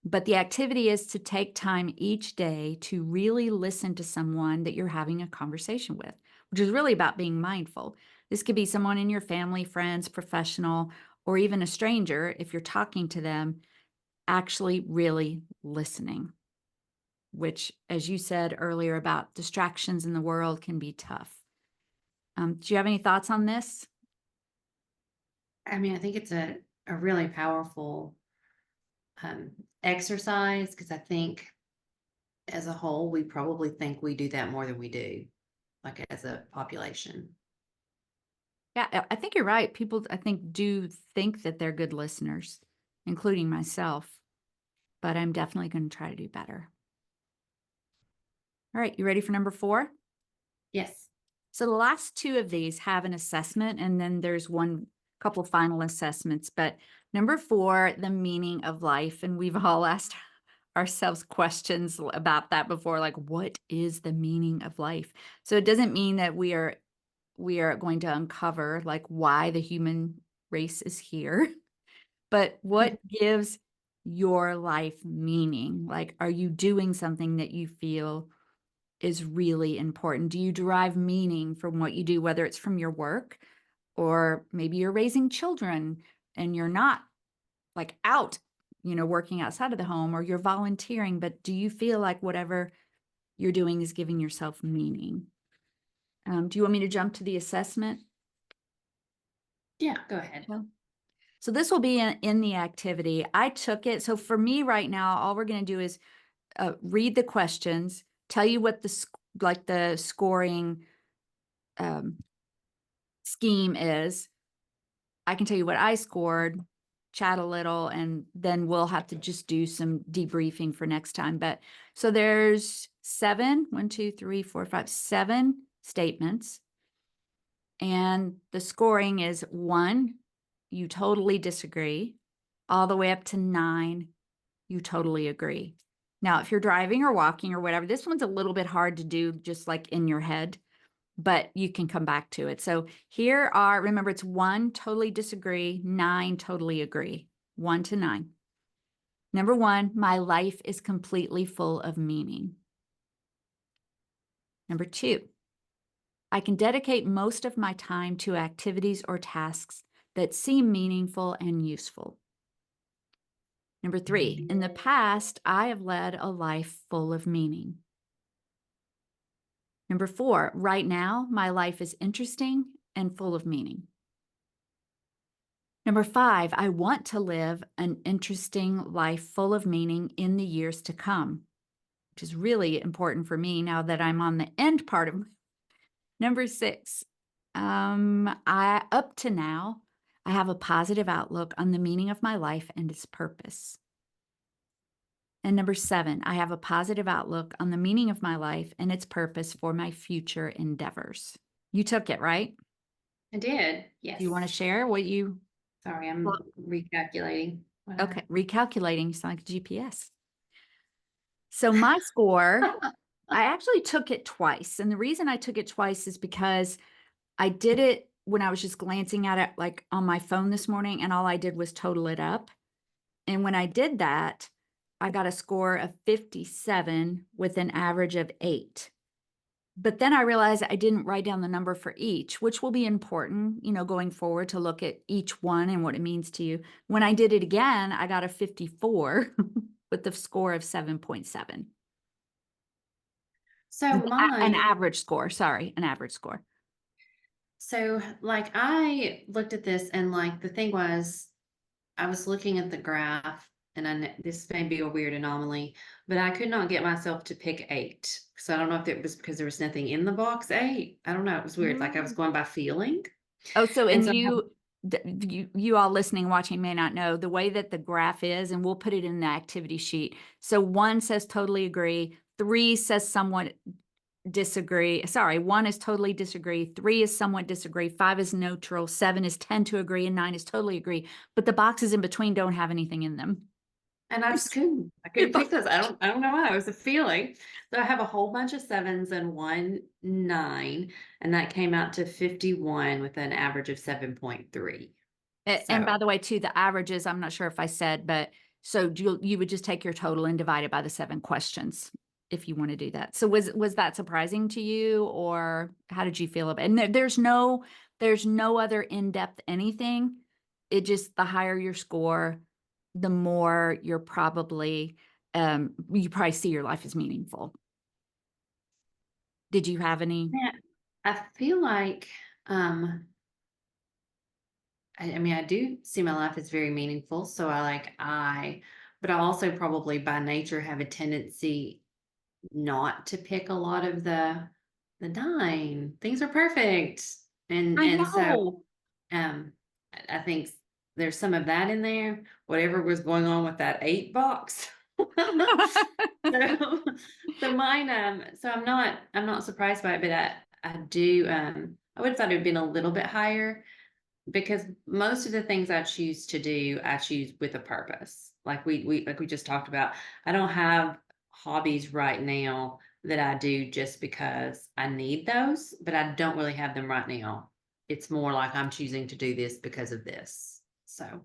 But the activity is to take time each day to really listen to someone that you're having a conversation with, which is really about being mindful. This could be someone in your family, friends, professional, or even a stranger. If you're talking to them, actually really listening, which, as you said earlier about distractions in the world, can be tough. Do you have any thoughts on this? I mean, I think it's a really powerful exercise because I think as a whole, we probably think we do that more than we do, like as a population. Yeah, I think you're right. People, I think, do think that they're good listeners, including myself, but I'm definitely going to try to do better. All right, you ready for number 4? Yes. So the last 2 of these have an assessment, and then there's couple final assessments. But number 4, the meaning of life. And we've all asked ourselves questions about that before, like, what is the meaning of life? So it doesn't mean that we are going to uncover like why the human race is here, but what gives your life meaning? Like, are you doing something that you feel is really important? Do you derive meaning from what you do, whether it's from your work or maybe you're raising children and you're not like out, working outside of the home, or you're volunteering, but do you feel like whatever you're doing is giving yourself meaning? Do you want me to jump to the assessment? Yeah, go ahead. Well, so this will be in the activity. I took it. So for me right now, all we're going to do is read the questions, tell you what the scoring scheme is. I can tell you what I scored, chat a little, and then we'll have to just do some debriefing for next time. But so there's 7 statements. And the scoring is 1, you totally disagree, all the way up to 9, you totally agree. Now, if you're driving or walking or whatever, this one's a little bit hard to do just like in your head, but you can come back to it. So here are, remember, it's 1, totally disagree, 9, totally agree, 1 to 9. Number 1, my life is completely full of meaning. Number 2, I can dedicate most of my time to activities or tasks that seem meaningful and useful. Number 3, in the past, I have led a life full of meaning. Number 4, right now, my life is interesting and full of meaning. Number 5, I want to live an interesting life full of meaning in the years to come, which is really important for me now that I'm on the end part of. Number 6, up to now, I have a positive outlook on the meaning of my life and its purpose. And number 7, I have a positive outlook on the meaning of my life and its purpose for my future endeavors. You took it, right? I did. Yes. Do you want to share what you? Sorry, I'm recalculating. Okay, recalculating. You sound like a GPS. So my score, I actually took it twice. And the reason I took it twice is because I did it when I was just glancing at it like on my phone this morning, and all I did was total it up. And when I did that, I got a score of 57 with an average of 8. But then I realized I didn't write down the number for each, which will be important, going forward to look at each one and what it means to you. When I did it again, I got a 54 with the score of 7.7. So An mine, average score. Sorry, an average score. so like I looked at this and like the thing was, I was looking at the graph and this may be a weird anomaly, but I could not get myself to pick 8. So I don't know if it was because there was nothing in the box 8. I don't know. It was weird. Like I was going by feeling. Oh, so And and so you all listening, watching may not know the way that the graph is, and we'll put it in the activity sheet. So 1 says totally agree, 3 says somewhat disagree. Sorry, 1 is totally disagree, 3 is somewhat disagree, 5 is neutral, 7 is tend to agree, and 9 is totally agree. But the boxes in between don't have anything in them. and I just couldn't. I couldn't pick those. I don't know why. It was a feeling. So I have a whole bunch of 7s and 1 9, and that came out to 51 with an average of 7.3. And by So the way, too, the averages, I'm not sure if I said, but so you would just take your total and divide it by the 7 questions if you want to do that. So was that surprising to you, or how did you feel about it? And there's no other in-depth anything. It just, the higher your score, the more you're probably you probably see your life as meaningful. Did you have any? yeah, I feel like I mean, I do see my life as very meaningful. So but I also probably by nature have a tendency not to pick a lot of the 9. Things are perfect. I And so know. I think there's some of that in there. Whatever was going on with that 8 box. So so mine so I'm not surprised by it, but I do I would have thought it would have been a little bit higher because most of the things I choose to do, I choose with a purpose. Like we just talked about. I don't have hobbies right now that I do just because I need those, but I don't really have them right now. It's more like I'm choosing to do this because of this. So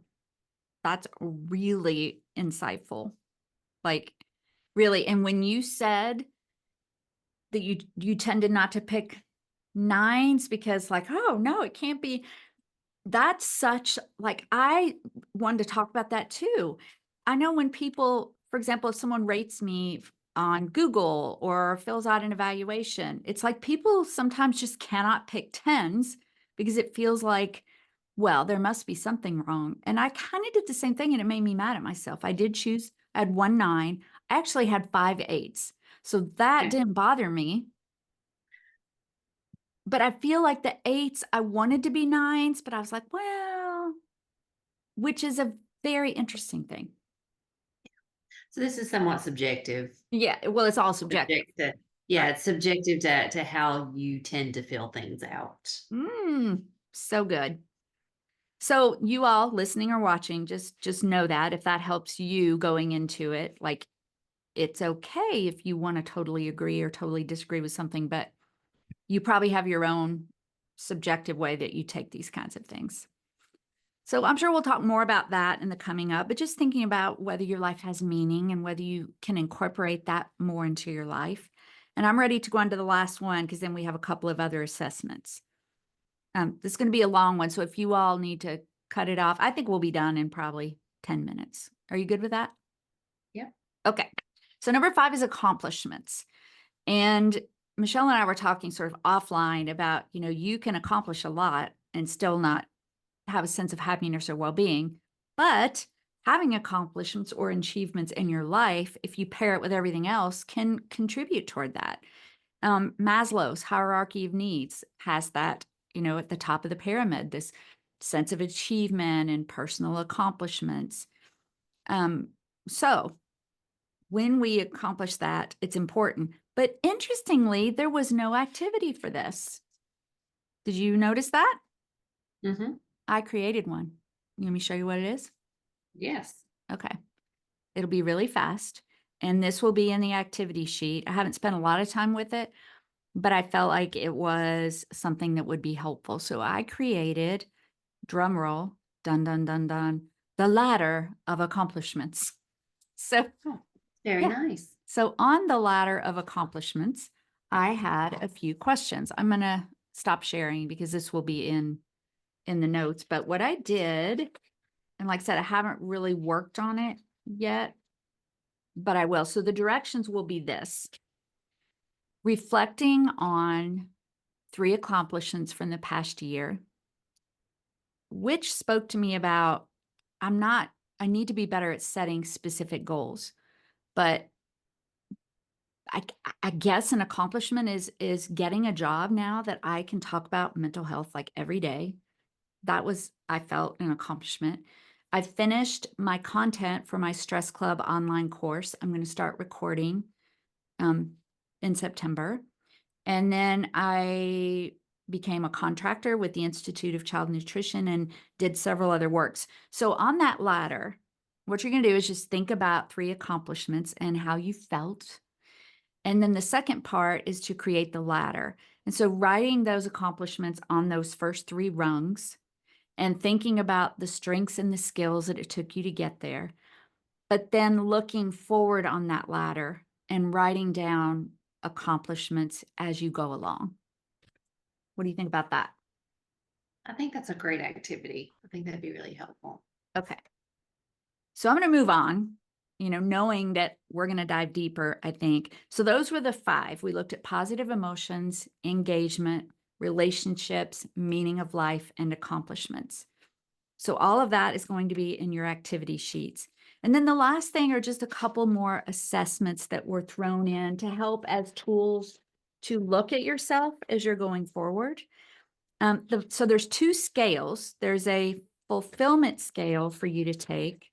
That's really insightful. Like, really. And when you said that you tended not to pick 9s because like, oh no, it can't be. That's such, like, I wanted to talk about that too. I know when people, for example, if someone rates me on Google or fills out an evaluation, it's like people sometimes just cannot pick 10s because it feels like, well, there must be something wrong. And I kind of did the same thing and it made me mad at myself. I had 1 9. I actually had 5 8s. So that yeah. didn't bother me. But I feel like the 8s, I wanted to be 9s, but I was like, well, which is a very interesting thing. So this is somewhat subjective. Yeah, well, it's all subjective. Yeah, it's subjective to how you tend to feel things out. So good. So you all listening or watching, just know that if that helps you going into it, like, it's okay if you want to totally agree or totally disagree with something, but you probably have your own subjective way that you take these kinds of things. So I'm sure we'll talk more about that in the coming up, but just thinking about whether your life has meaning and whether you can incorporate that more into your life. And I'm ready to go on to the last one because then we have a couple of other assessments. This is going to be a long one. So if you all need to cut it off, I think we'll be done in probably 10 minutes. Are you good with that? Yep. Okay. So number 5 is accomplishments. And Michelle and I were talking sort of offline about, you can accomplish a lot and still not have a sense of happiness or well-being, but having accomplishments or achievements in your life, if you pair it with everything else, can contribute toward that. Maslow's hierarchy of needs has that, at the top of the pyramid, this sense of achievement and personal accomplishments. So when we accomplish that, it's important. But interestingly, there was no activity for this. Did you notice that? Mm-hmm. I created one. Let me show you what it is. Yes. Okay. It'll be really fast. And this will be in the activity sheet. I haven't spent a lot of time with it, but I felt like it was something that would be helpful. So I created, drum roll, dun, dun, dun, dun, the ladder of accomplishments. So Very yeah. nice. So on the ladder of accomplishments, I had a few questions. I'm going to stop sharing because this will be in the notes. But what I did, and like I said, I haven't really worked on it yet, but I will. So the directions will be this: reflecting on 3 accomplishments from the past year, which spoke to me about, I need to be better at setting specific goals, but I guess an accomplishment is getting a job now that I can talk about mental health like every day. That was, I felt, an accomplishment. I finished my content for my Stress Club online course. I'm going to start recording in September. And then I became a contractor with the Institute of Child Nutrition and did several other works. So on that ladder, what you're going to do is just think about 3 accomplishments and how you felt. And then the second part is to create the ladder. And so writing those accomplishments on those first 3 rungs and thinking about the strengths and the skills that it took you to get there, but then looking forward on that ladder and writing down accomplishments as you go along. What do you think about that? I think that's a great activity. I think that'd be really helpful. Okay. So I'm going to move on, knowing that we're going to dive deeper, I think. So those were the 5. We looked at positive emotions, engagement, relationships, meaning of life, and accomplishments. So all of that is going to be in your activity sheets. And then the last thing are just a couple more assessments that were thrown in to help as tools to look at yourself as you're going forward. So there's 2 scales. There's a fulfillment scale for you to take,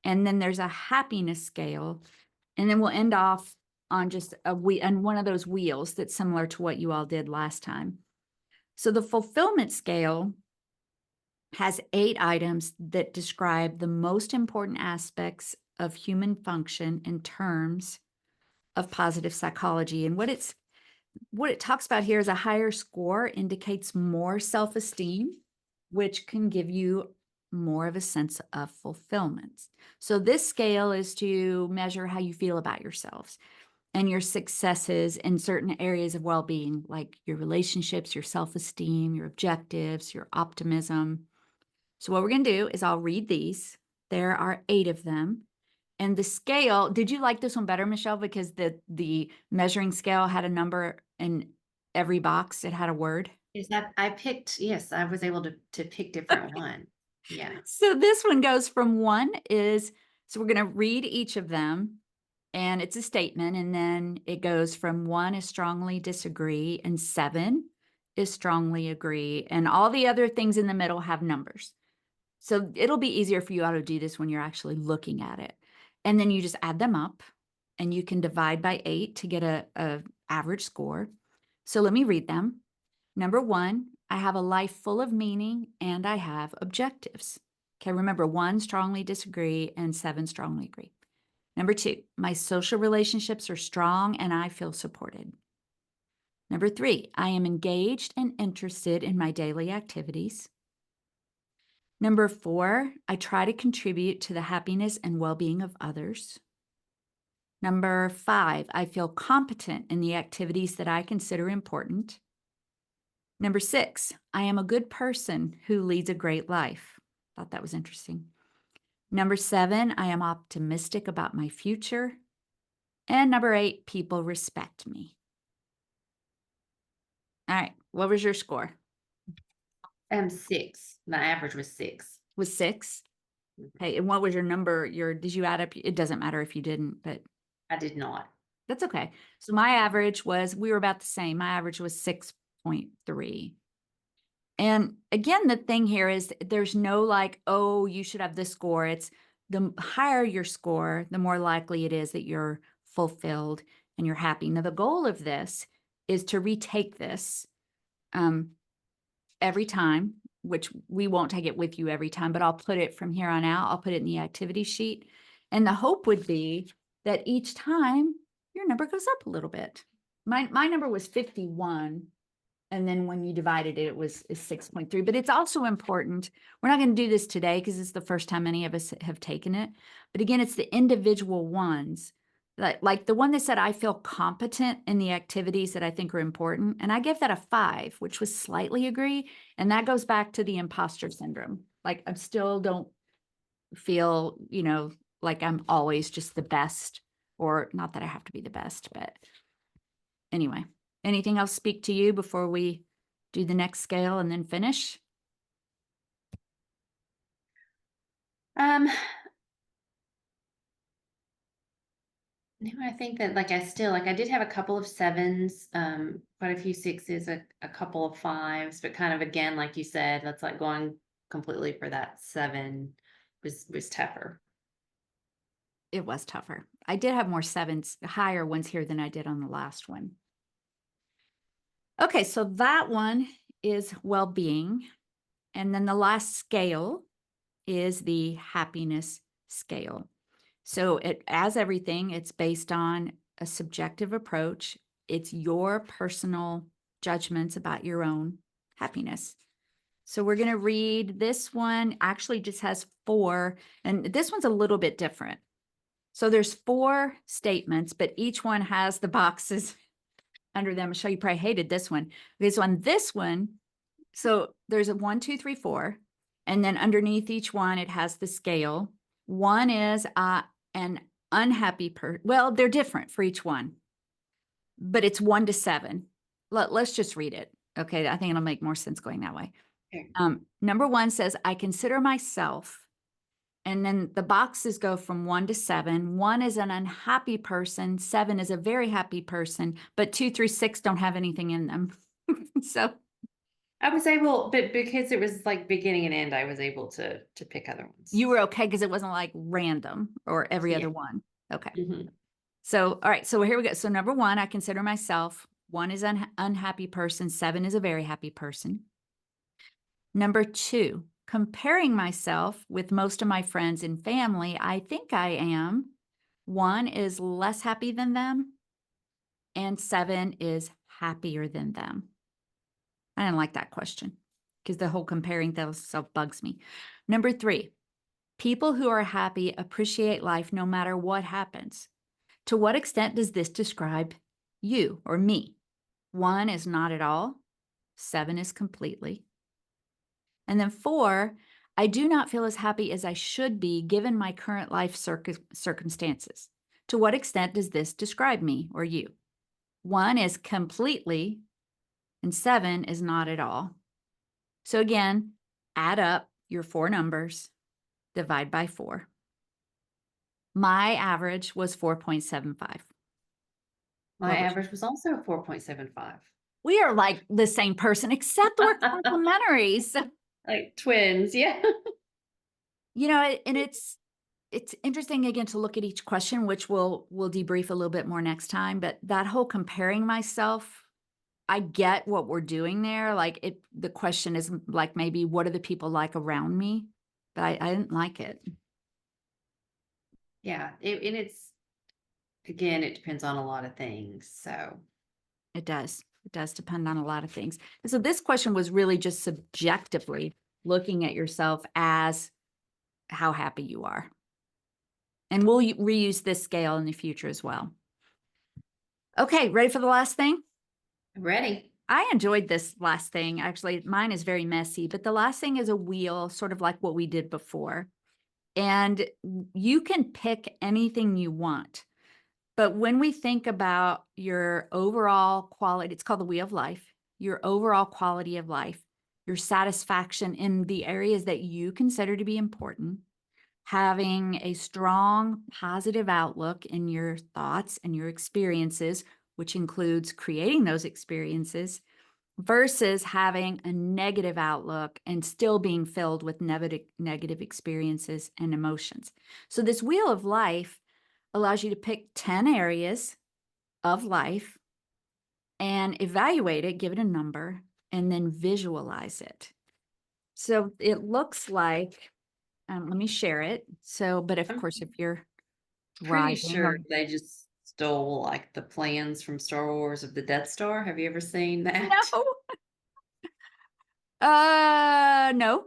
and then there's a happiness scale. And then we'll end off on just on one of those wheels that's similar to what you all did last time. So the fulfillment scale has 8 items that describe the most important aspects of human function in terms of positive psychology. And what it talks about here is a higher score indicates more self-esteem, which can give you more of a sense of fulfillment. So this scale is to measure how you feel about yourselves and your successes in certain areas of well-being, like your relationships, your self-esteem, your objectives, your optimism. So what we're going to do is I'll read these. There are 8 of them. And the scale, did you like this one better, Michelle? Because the measuring scale had a number in every box. It had a word. Is that I picked, yes, I was able to pick different ones. Yeah. So this one goes from 1 is, so we're going to read each of them and it's a statement. And then it goes from 1 is strongly disagree and 7 is strongly agree. And all the other things in the middle have numbers. So it'll be easier for you all to do this when you're actually looking at it. And then you just add them up and you can divide by 8 to get a average score. So let me read them. Number 1, I have a life full of meaning and I have objectives. Okay, remember 1 strongly disagree and 7 strongly agree. Number 2, my social relationships are strong and I feel supported. Number 3, I am engaged and interested in my daily activities. Number 4, I try to contribute to the happiness and well-being of others. Number 5, I feel competent in the activities that I consider important. Number 6, I am a good person who leads a great life. Thought that was interesting. Number 7, I am optimistic about my future. And number 8, people respect me. All right, what was your score? 6. My average was 6. Was 6? Okay, and what was your number? Did you add up? It doesn't matter if you didn't, but I did not. that's okay. So my average we were about the same. My average was 6.3. And again, the thing here is there's no like, oh, you should have this score. It's the higher your score, the more likely it is that you're fulfilled and you're happy. Now, the goal of this is to retake this every time, which we won't take it with you every time, but I'll put it from here on out. I'll put it in the activity sheet. And the hope would be that each time your number goes up a little bit. My number was 51. And then when you divided it, it was 6.3. But it's also important. We're not going to do this today because it's the first time any of us have taken it. But again, it's the individual ones. Like the one that said, I feel competent in the activities that I think are important. And I gave that a 5, which was slightly agree. And that goes back to the imposter syndrome. Like I still don't feel, like I'm always just the best, or not that I have to be the best, but anyway. Anything else speak to you before we do the next scale and then finish? No, I think that I did have a couple of 7s, quite a few 6s, a couple of 5s, but kind of again, like you said, that's like going completely for that 7 was tougher. It was tougher. I did have more 7s, higher ones here than I did on the last one. Okay, so that one is well-being. And then the last scale is the happiness scale. So as everything, it's based on a subjective approach. It's your personal judgments about your own happiness. So we're going to read this one. Actually just has 4, and this one's a little bit different. So there's 4 statements, but each one has the boxes under them. Michelle, you probably hated this one. Okay, so on this one, so there's a 1, 2, 3, 4, and then underneath each one, it has the scale. One is an unhappy person. Well, they're different for each one, but it's 1 to 7. Let's just read it. Okay, I think it'll make more sense going that way. Okay. Number 1 says, I consider myself, and then the boxes go from 1 to 7. 1 is an unhappy person. 7 is a very happy person, but 2 through 6 don't have anything in them. So I was able, but because it was like beginning and end, I was able to pick other ones. you were okay because it wasn't like random or every Yeah. other one. Okay. Mhm. So, all right. So here we go. So number 1, I consider myself. 1 is an unhappy person. 7 is a very happy person. Number 2, comparing myself with most of my friends and family, I think I am. 1 is less happy than them, and 7 is happier than them. I didn't like that question because the whole comparing themselves bugs me. Number 3, people who are happy appreciate life no matter what happens. To what extent does this describe you or me? 1 is not at all. 7 is completely. And then 4, I do not feel as happy as I should be given my current life circumstances. To what extent does this describe me or you? 1 is completely, and 7 is not at all. So again, add up your 4 numbers, divide by 4. My average was 4.75. My average was also 4.75. We are like the same person, except we're complementary. So, Like twins, yeah. and it's interesting again to look at each question, which we'll debrief a little bit more next time. But that whole comparing myself, I get what we're doing there. Like the question is like maybe what are the people like around me? But I didn't like it. Yeah, and it's, again, it depends on a lot of things. So It does. It does depend on a lot of things. And so this question was really just subjectively looking at yourself as how happy you are. And we'll reuse this scale in the future as well. Okay, ready for the last thing? Ready. I enjoyed this last thing. Actually, mine is very messy, but the last thing is a wheel, sort of like what we did before. And you can pick anything you want. But when we think about your overall quality, it's called the wheel of life, your overall quality of life, your satisfaction in the areas that you consider to be important, having a strong positive outlook in your thoughts and your experiences, which includes creating those experiences, versus having a negative outlook and still being filled with negative experiences and emotions. So this wheel of life allows you to pick 10 areas of life and evaluate it, give it a number, and then visualize it. So it looks like, let me share it. So, but of I'm course, if you're pretty driving sure or they just stole like the plans from Star Wars of the Death Star. Have you ever seen that? no,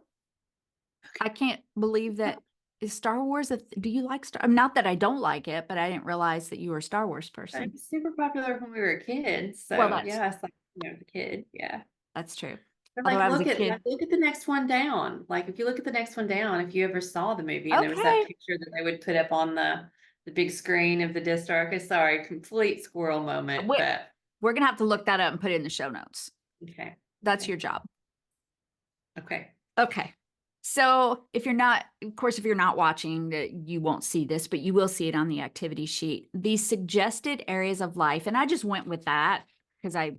I can't believe that. Is Star Wars do you like not that I don't like it, but I didn't realize that you were a Star Wars It person. was super popular when we were kids. Well, So yeah, it's like, the kid. Yeah. that's true. But Although like I was a like kid. look at the next one down. Like if you look at the next one down, if you ever saw the movie and there was that Okay. picture that they would put up on the big screen of the Death Star. Okay, sorry, complete squirrel moment, We're, but we're going to have to look that up and put it in the show notes. okay. That's your job. Okay. Okay. So if you're not, of course, if you're not watching, you won't see this, but you will see it on the activity sheet. These suggested areas of life, and I just went with that because I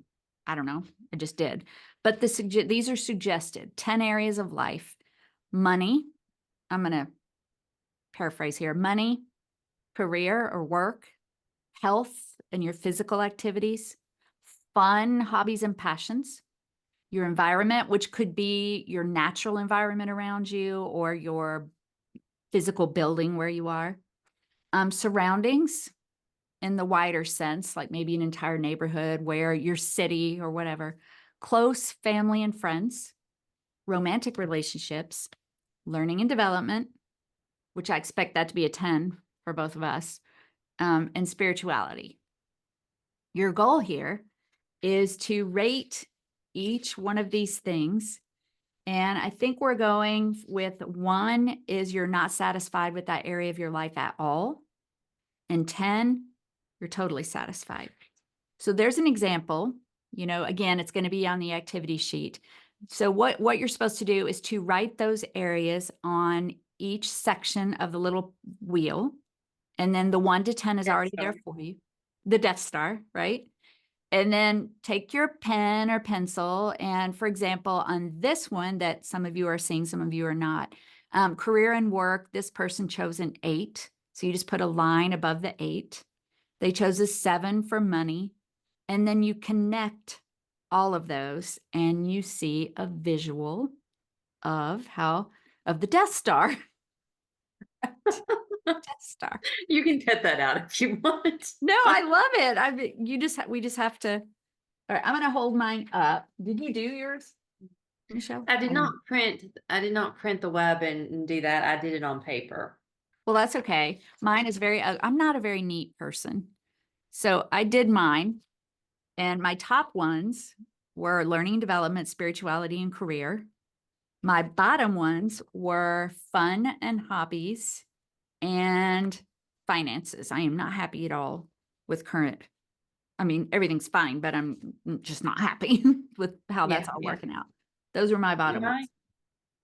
don't know, I just did. But these are suggested 10 areas of life. Money, I'm going to paraphrase here, money, career or work, health and your physical activities, fun, hobbies and passions, your environment, which could be your natural environment around you or your physical building where you are, surroundings in the wider sense, like maybe an entire neighborhood, where your city or whatever, close family and friends, romantic relationships, learning and development, which I expect that to be a 10 for both of us, and spirituality. Your goal here is to rate each one of these things. And I think we're going with 1 is you're not satisfied with that area of your life at all. And 10, you're totally satisfied. So there's an example, again, it's going to be on the activity sheet. So what you're supposed to do is to write those areas on each section of the little wheel. And then the 1 to 10 is Death already Star. there for you. The Death Star, right? And then take your pen or pencil. And for example, on this one that some of you are seeing, some of you are not, career and work, this person chose an 8. So you just put a line above the 8. They chose a 7 for money. And then you connect all of those and you see a visual of the Death Star. Death Star. You can cut that out if you want. No, I love it. We just have to. All right, I'm going to hold mine up. Did you do yours, Michelle? I did not print the web and do that. I did it on paper. Well, that's okay. Mine is I'm not a very neat person. So I did mine. And my top ones were learning and development, spirituality, and career. My bottom ones were fun and hobbies and finances. I am not happy at all with everything's fine, but I'm just not happy with how that's all working out. Those were my bottom ones.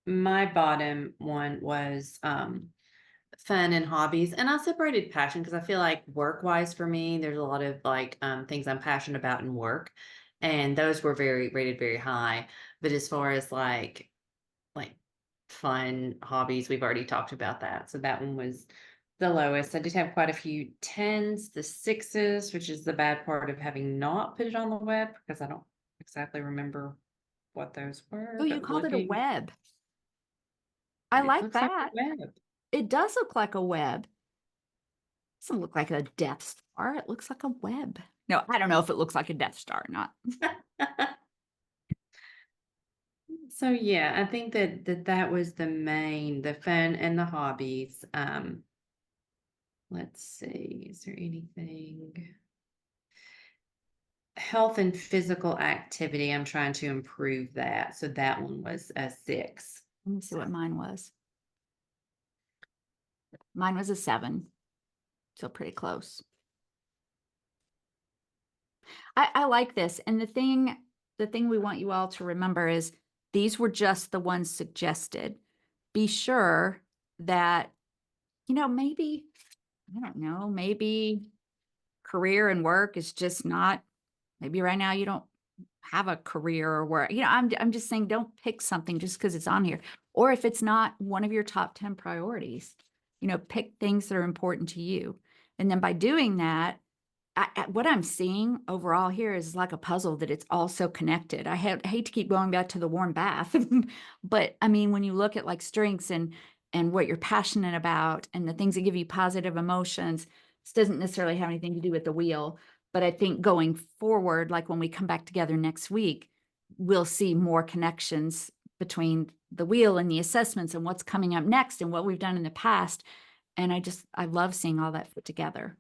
My bottom one was fun and hobbies, and I separated passion because I feel like work wise for me there's a lot of like things I'm passionate about in work, and those were rated very high. But as far as like fun hobbies, we've already talked about that, so that one was the lowest. I did have quite a few 10s, the 6s, which is the bad part of having not put it on the web because I don't exactly remember what those were. Oh, you But called it a looking, web. I it like looks like that. a web. It does look like a web. It doesn't look like a Death Star. It looks like a web. No, I don't know if it looks like a Death Star or not. So yeah, I think that was the fun and the hobbies. let's see, is there anything? Health and physical activity, I'm trying to improve that. So that one was a 6. Let me see what mine was. Mine was a 7. So pretty close. I like this. And the thing we want you all to remember is these were just the ones suggested. Be sure that, maybe, I don't know, maybe career and work is just not, maybe right now you don't have a career or work. I'm just saying, don't pick something just because it's on here. Or if it's not one of your top 10 priorities, pick things that are important to you. And then by doing that, what I'm seeing overall here is like a puzzle that it's all so connected. I hate to keep going back to the warm bath, but I mean, when you look at like strengths and what you're passionate about and the things that give you positive emotions, this doesn't necessarily have anything to do with the wheel. But I think going forward, like when we come back together next week, we'll see more connections between the wheel and the assessments and what's coming up next and what we've done in the past. And I love seeing all that put together.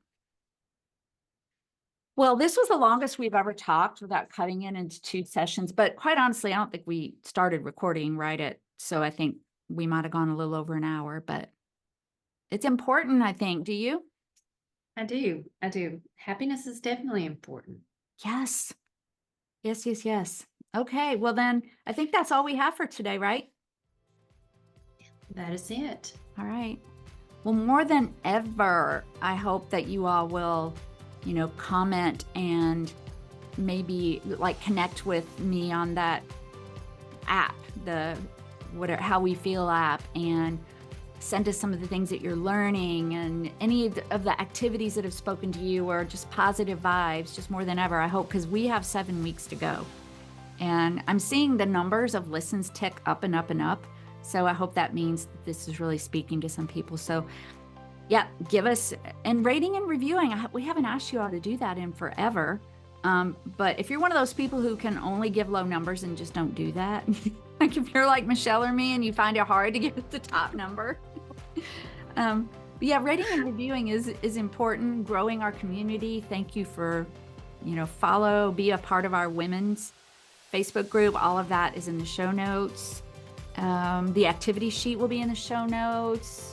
Well, this was the longest we've ever talked without cutting it into 2 sessions. But quite honestly, I don't think we started recording so I think we might have gone a little over an hour, but it's important, I think. Do you? I do. Happiness is definitely important. Yes. Yes, yes, yes. Okay. Well, then I think that's all we have for today, right? That is it. All right. Well, more than ever, I hope that you all will, comment and maybe like connect with me on that app, the How We Feel app, and send us some of the things that you're learning and any of the activities that have spoken to you, or just positive vibes, just more than ever, I hope, because we have 7 weeks to go. And I'm seeing the numbers of listens tick up and up and up. So I hope that means that this is really speaking to some people. So yeah, give us, and rating and reviewing. We haven't asked you all to do that in forever. But if you're one of those people who can only give low numbers and just don't do that, like if you're like Michelle or me and you find it hard to get the top number. But yeah, rating and reviewing is important. Growing our community. Thank you for, be a part of our women's Facebook group. All of that is in the show notes. The activity sheet will be in the show notes.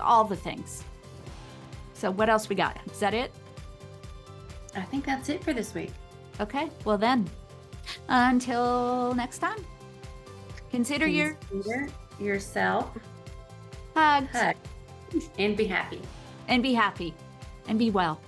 All the things. So what else we got? Is that it? I think that's it for this week. Okay. Well then, until next time, consider yourself hugged and be happy. And be happy and be well.